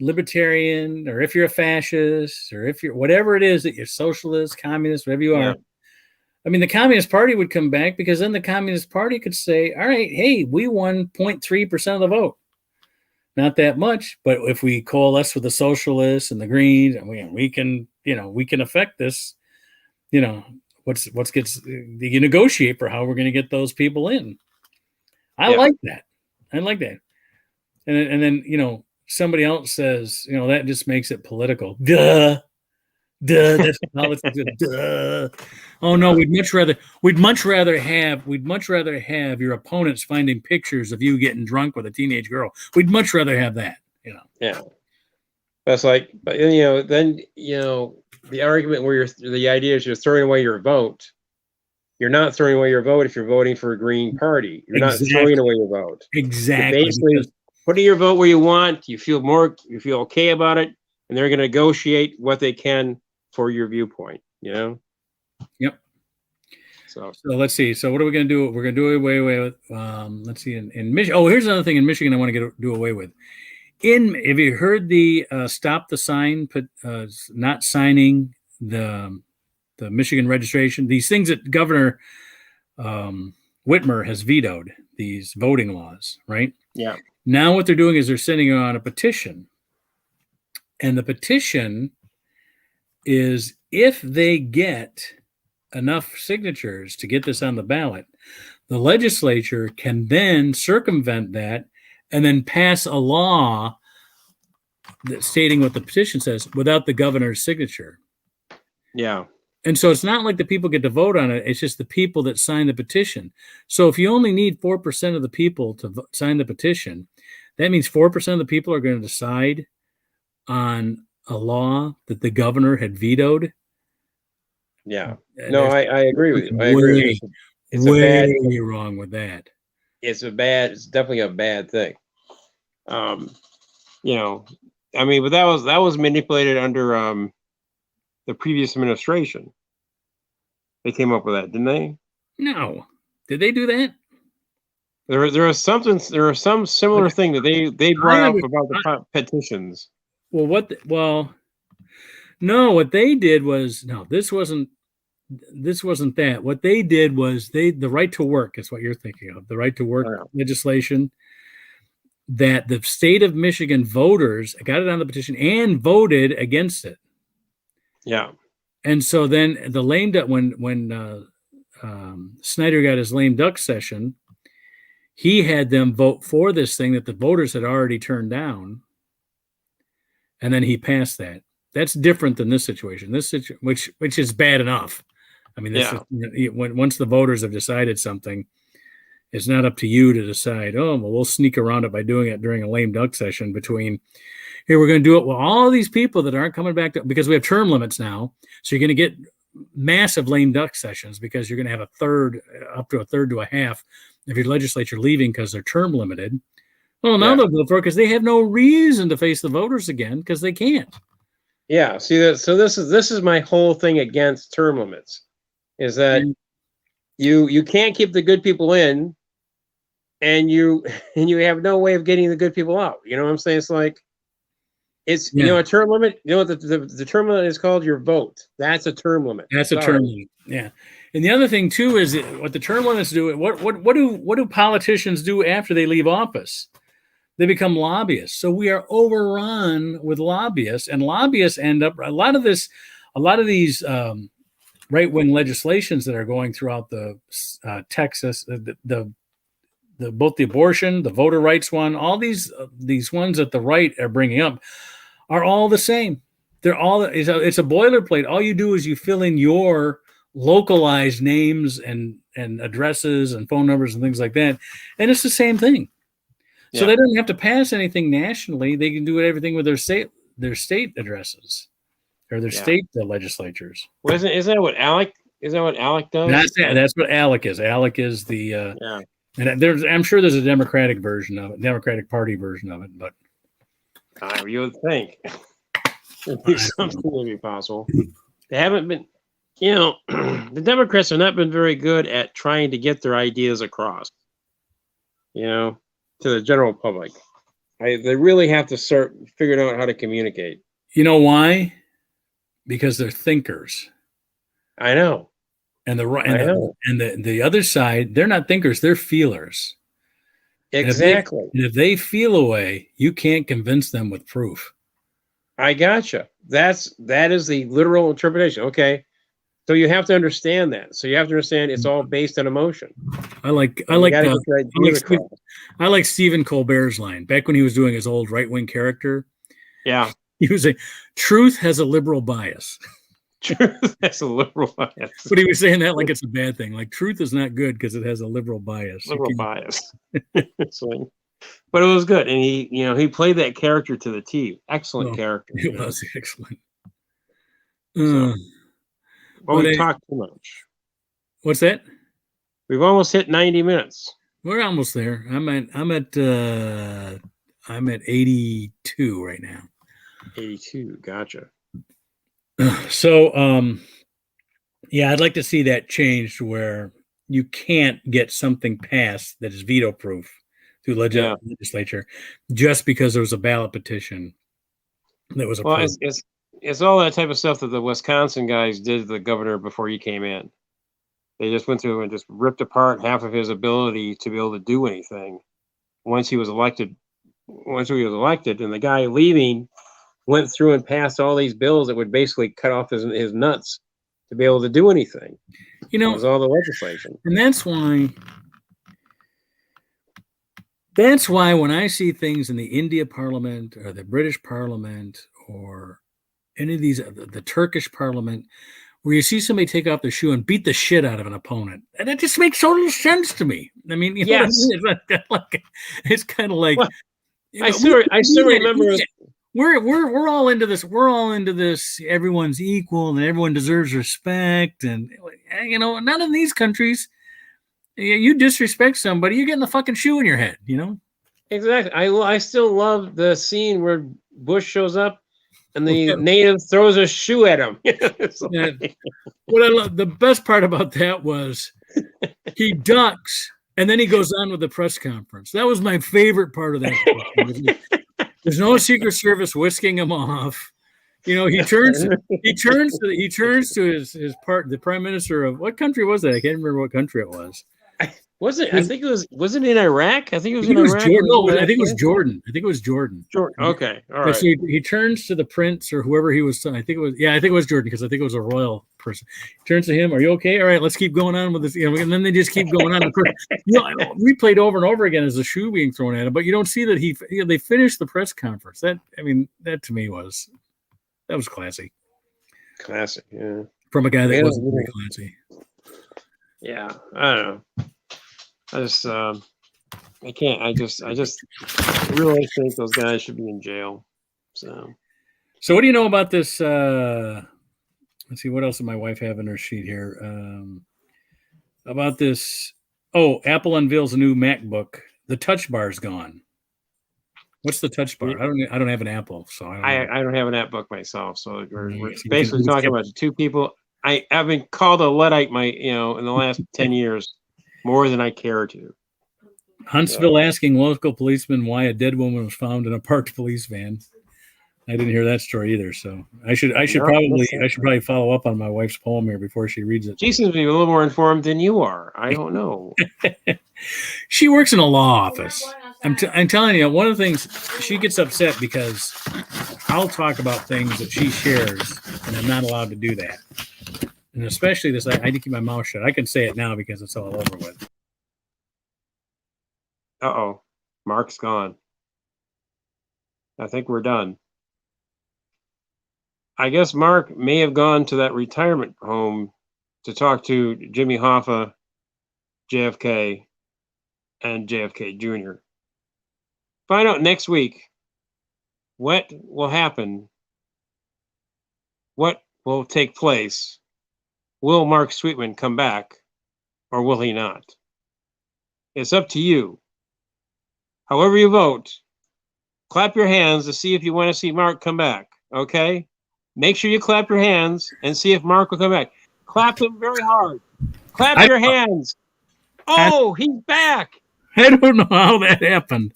libertarian, or if you're a fascist, or if you're whatever it is that you're socialist, communist, whatever you are. Yeah. I mean, the Communist Party would come back because then the Communist Party could say, all right, hey, we won 0.3% of the vote. Not that much, but if we coalesce with the socialists and the Greens, we can affect this. You negotiate for how we're going to get those people in. I like that. And then somebody else says, that just makes it political. Duh. That's politics. Duh. Oh no, we'd much rather have your opponents finding pictures of you getting drunk with a teenage girl. We'd much rather have that, Yeah. That's then the argument where the idea is you're throwing away your vote. You're not throwing away your vote if you're voting for a Green Party. You're not throwing away your vote. Exactly. You're basically putting your vote where you want. You feel okay about it, and they're going to negotiate what they can for your viewpoint. Yep. So let's see. So what are we going to do? We're going to do away with. Let's see. In Michigan. Oh, here's another thing in Michigan I want to do away with. Have you heard the stop the sign, not signing the Michigan registration? These things that Governor Whitmer has vetoed, these voting laws, right? Yeah. Now what they're doing is they're sending out a petition, and the petition is if they get enough signatures to get this on the ballot, the legislature can then circumvent that and then pass a law that stating what the petition says without the governor's signature. Yeah. And so it's not like the people get to vote on it. It's just the people that sign the petition. So if you only need 4% of the people to sign the petition, that means 4% of the people are going to decide on a law that the governor had vetoed. Yeah. No, I agree with you. I agree. It's way wrong with that. It's definitely a bad thing. But that was manipulated under the previous administration. They came up with that, didn't they? No. Did they do that? There was some similar thing that they brought up about the petitions. What they did was, no, this wasn't that. What they did was the right to work is what you're thinking of, the right to work legislation, that the state of Michigan voters got it on the petition and voted against it. Yeah. And so then the lame duck, when Snyder got his lame duck session, he had them vote for this thing that the voters had already turned down. And then he passed that. That's different than this situation. Which is bad enough. I mean, once the voters have decided something, it's not up to you to decide, oh, well, we'll sneak around it by doing it during a lame duck session between, here, we're going to do it. Well, all these people that aren't coming back because we have term limits now. So you're going to get massive lame duck sessions because you're going to have up to a third to a half of your legislature leaving because they're term limited. Well, now they'll vote for it because they have no reason to face the voters again because they can't. Yeah. See that. So this is my whole thing against term limits, is that you can't keep the good people in, and you have no way of getting the good people out. You know what I'm saying? It's like, It's a term limit. You know what the term limit is called? Your vote. That's a term limit. That's a term limit. Yeah. And the other thing too is what the term limits do. What do politicians do after they leave office? They become lobbyists. So we are overrun with lobbyists, and lobbyists end up a lot of these right-wing legislations that are going throughout the Texas, both the abortion, the voter rights one, all these ones that the right are bringing up are all the same. They're all it's a boilerplate. All you do is you fill in your localized names and addresses and phone numbers and things like that, and it's the same thing. So they don't have to pass anything nationally. They can do everything with their state addresses or their state legislatures. Well, is that what ALEC? Is that what ALEC does? That's what ALEC is. ALEC is the and I'm sure there's a Democratic version of it, Democratic Party version of it, but you would think there'd be something to be possible. They haven't been, the Democrats have not been very good at trying to get their ideas across, to the general public. They really have to start figuring out how to communicate. You know why? Because they're thinkers. I know. And the other side, they're not thinkers, they're feelers. Exactly. And if they feel a way, you can't convince them with proof. I gotcha. That is the literal interpretation. Okay. So you have to understand that. So you have to understand it's all based on emotion. I like Stephen Colbert's line back when he was doing his old right-wing character. Yeah. He was saying, truth has a liberal bias. Truth has a liberal bias. But he was saying that like it's a bad thing. Like truth is not good because it has a liberal bias. Liberal bias. But it was good. And he played that character to the T. Excellent character. It was excellent. We talked too much. What's that? We've almost hit 90 minutes. We're almost there. I'm at 82 right now. 82. Gotcha. So, I'd like to see that changed where you can't get something passed that is veto proof through legislature just because there was a ballot petition that was approved. Well, it's all that type of stuff that the Wisconsin guys did to the governor before he came in. They just went through and just ripped apart half of his ability to be able to do anything once he was elected. And the guy leaving went through and passed all these bills that would basically cut off his nuts to be able to do anything. It was all the legislation. And that's why when I see things in the India Parliament or the British Parliament or any of these, the Turkish Parliament, where you see somebody take off their shoe and beat the shit out of an opponent, and it just makes total sense to me. I mean, it's kind of like I still remember. We're all into this. We're all into this. Everyone's equal and everyone deserves respect. And none of these countries, you disrespect somebody, you're getting the fucking shoe in your head. Exactly. I still love the scene where Bush shows up and the native throws a shoe at him. What I love, the best part about that was he ducks and then he goes on with the press conference. That was my favorite part of that. There's no Secret Service whisking him off. He turns to his part. The prime minister of what country was that? I can't remember what country it was. Was it? I think it was. Was it in Iraq? I think it was in Iraq. I think it was Jordan. Jordan. Okay. All right. So he turns to the prince or whoever he was. I think it was Jordan because I think it was a royal person. He turns to him. Are you okay? All right. Let's keep going on with this. And then they just keep going on. Of course, we played over and over again as the shoe being thrown at him. But you don't see that they finished the press conference. That to me was classy. Classic. Yeah. From a guy that wasn't very classy. Yeah. I don't know. I just really think those guys should be in jail. So what do you know about this? Let's see, what else did my wife have in her sheet here? About this. Oh, Apple unveils a new MacBook. The touch bar is gone. What's the touch bar? I don't have an Apple, so I don't have an App book myself. So we're basically talking about two people. I've been called a Luddite in the last 10 years. More than I care to. Huntsville asking local policemen why a dead woman was found in a parked police van. I didn't hear that story either. So I should probably follow up on my wife's poem here before she reads it. She seems to be a little more informed than you are. I don't know. She works in a law office. I'm telling you, one of the things, she gets upset because I'll talk about things that she shares, and I'm not allowed to do that. And especially this, I need to keep my mouth shut. I can say it now because it's all over with. Uh-oh. Mark's gone. I think we're done. I guess Mark may have gone to that retirement home to talk to Jimmy Hoffa, JFK, and JFK Jr. Find out next week what will happen, what will take place. Will Mark Sweetman come back, or will he not? It's up to you. However you vote, clap your hands to see if you want to see Mark come back, okay? Make sure you clap your hands and see if Mark will come back. Clap them very hard. Clap your hands. Oh, he's back. I don't know how that happened.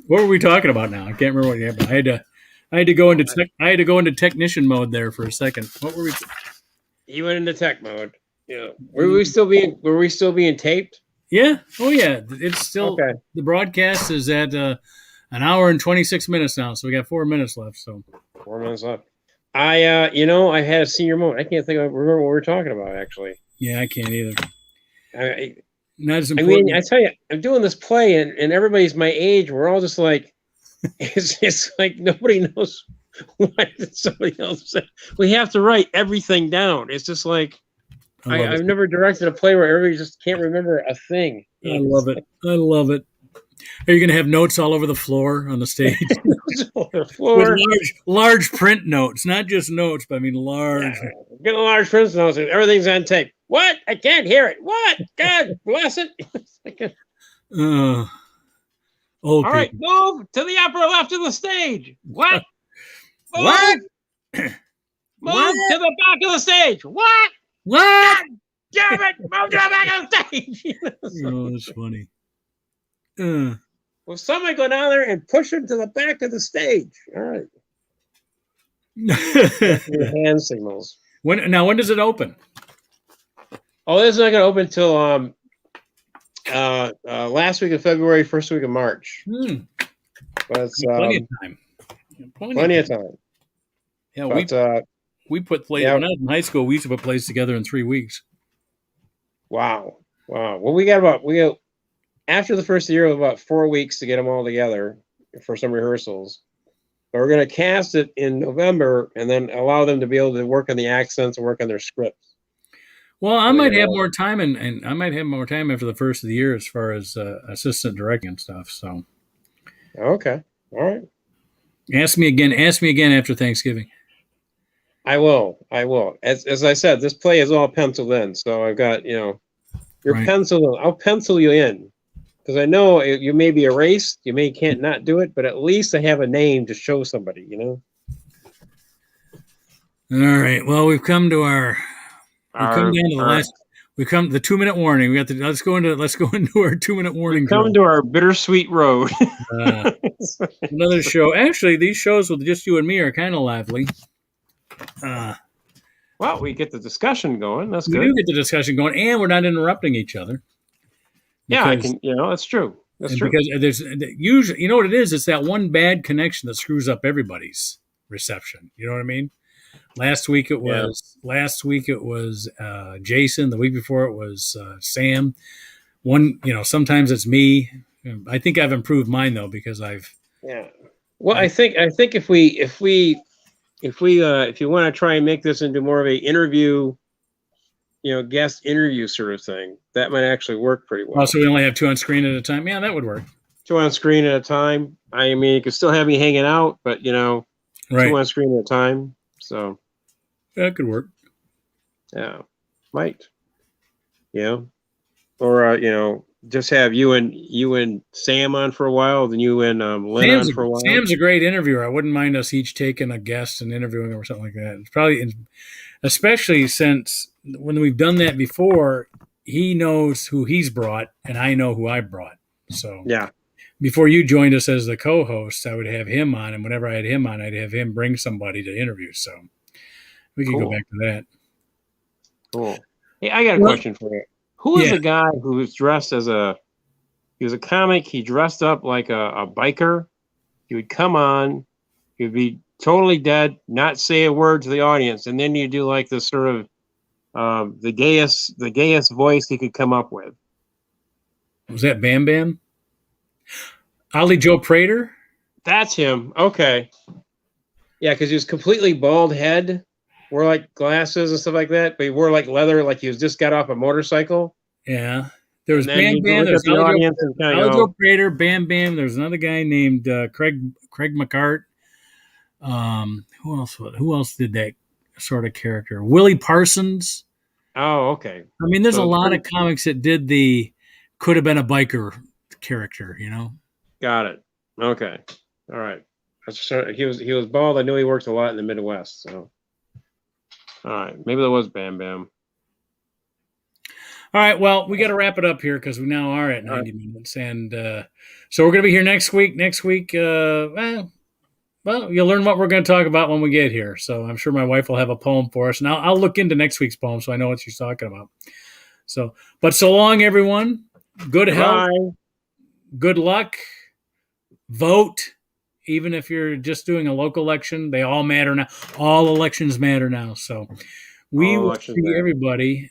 What were we talking about now? I can't remember what happened. I had to go into technician mode there for a second. What were we? You went into tech mode. Yeah. Were we still being taped? Yeah. Oh yeah. It's still okay. The broadcast is at an hour and 26 minutes now, so we got 4 minutes left. So 4 minutes left. I had a senior moment. I can't remember what we were talking about actually. Yeah, I can't either. Not as important. I mean, I tell you, I'm doing this play, and everybody's my age. We're all just like, it's like nobody knows what somebody else said. We have to write everything down. It's just like I've never directed a play where everybody just can't remember a thing. I love it. I love it. Are you going to have notes all over the floor on the stage? All over the floor. With large print notes, not just notes, but I mean large. Yeah, get a large print notes, and everything's on tape. What? I can't hear it. What? God bless it. All right, move to the upper left of the stage. What? What? Move to the back of the stage. What? What? God damn it! Move to the back of the stage. Oh, that's funny. Well, somebody go down there and push him to the back of the stage. All right. Your hand signals. When does it open? Oh, this is not going to open until last week of February, first week of March. But it's plenty of time. Plenty of time. Yeah, but, we put plays when I was in high school. We used to put plays together in 3 weeks. Wow. Well, we got after the first year, about 4 weeks to get them all together for some rehearsals. But we're going to cast it in November and then allow them to be able to work on the accents and work on their scripts. Well, I might have more time, and I might have more time after the first of the year as far as assistant directing and stuff. So, okay, all right. Ask me again after Thanksgiving. I will. As I said, this play is all penciled in, so I've got you're right. Penciled. I'll pencil you in because I know you may be erased, you can't not do it, but at least I have a name to show somebody. All right. Well, we've come to the 2 minute warning. We got let's go into our 2 minute warning. Come to our bittersweet road. Another show. Actually, these shows with just you and me are kind of lively. Well, we get the discussion going. That's good. We do get the discussion going, and we're not interrupting each other. Yeah, I can. That's true. That's true. Because there's usually, you know what it is? It's that one bad connection that screws up everybody's reception. You know what I mean? Last week it was Jason. The week before it was Sam. Sometimes it's me. I think I've improved mine though because I've. Yeah. Well, I think if you want to try and make this into more of a interview, guest interview sort of thing, that might actually work pretty well. Oh, so we only have 2 on screen at a time. Yeah, that would work. 2 on screen at a time. I mean, you could still have me hanging out, but right. 2 on screen at a time. So that could work. Yeah, might. Or just have you and Sam on for a while, then you and Lennon on for a while. Sam's a great interviewer. I wouldn't mind us each taking a guest and interviewing him or something like that. It's probably, especially since when we've done that before, he knows who he's brought and I know who I brought. So yeah, before you joined us as the co-host, I would have him on, and whenever I had him on, I'd have him bring somebody to interview. So we could go back to that. Cool. Hey, I got a question for you. Who is the guy who was dressed as he was a comic, he dressed up like a biker. He would come on, he would be totally dead, not say a word to the audience, and then you do like this sort of the gayest voice he could come up with. Was that Bam Bam? Ollie Joe Prater? That's him. Okay. Yeah, because he was completely bald head, wore like glasses and stuff like that, but he wore like leather, like he was just got off a motorcycle. Yeah. There was Bam Bam, there's Ollie Joe Prater, Bam Bam. There's another guy named Craig McCart. Who else did that sort of character? Willie Parsons. Oh, okay. I mean, there's a lot of comics that did could have been a biker character, you know? Got it. Okay. All right. He was bald. I knew he worked a lot in the Midwest. So, all right. Maybe that was Bam Bam. All right. Well, we got to wrap it up here because we now are at 90 minutes. And so we're going to be here next week. Next week, well, you'll learn what we're going to talk about when we get here. So I'm sure my wife will have a poem for us. And I'll look into next week's poem so I know what she's talking about. So, but so long, everyone. Good health. Good luck. Vote. Even if you're just doing a local election, they all matter now. All elections matter now. So we will see everybody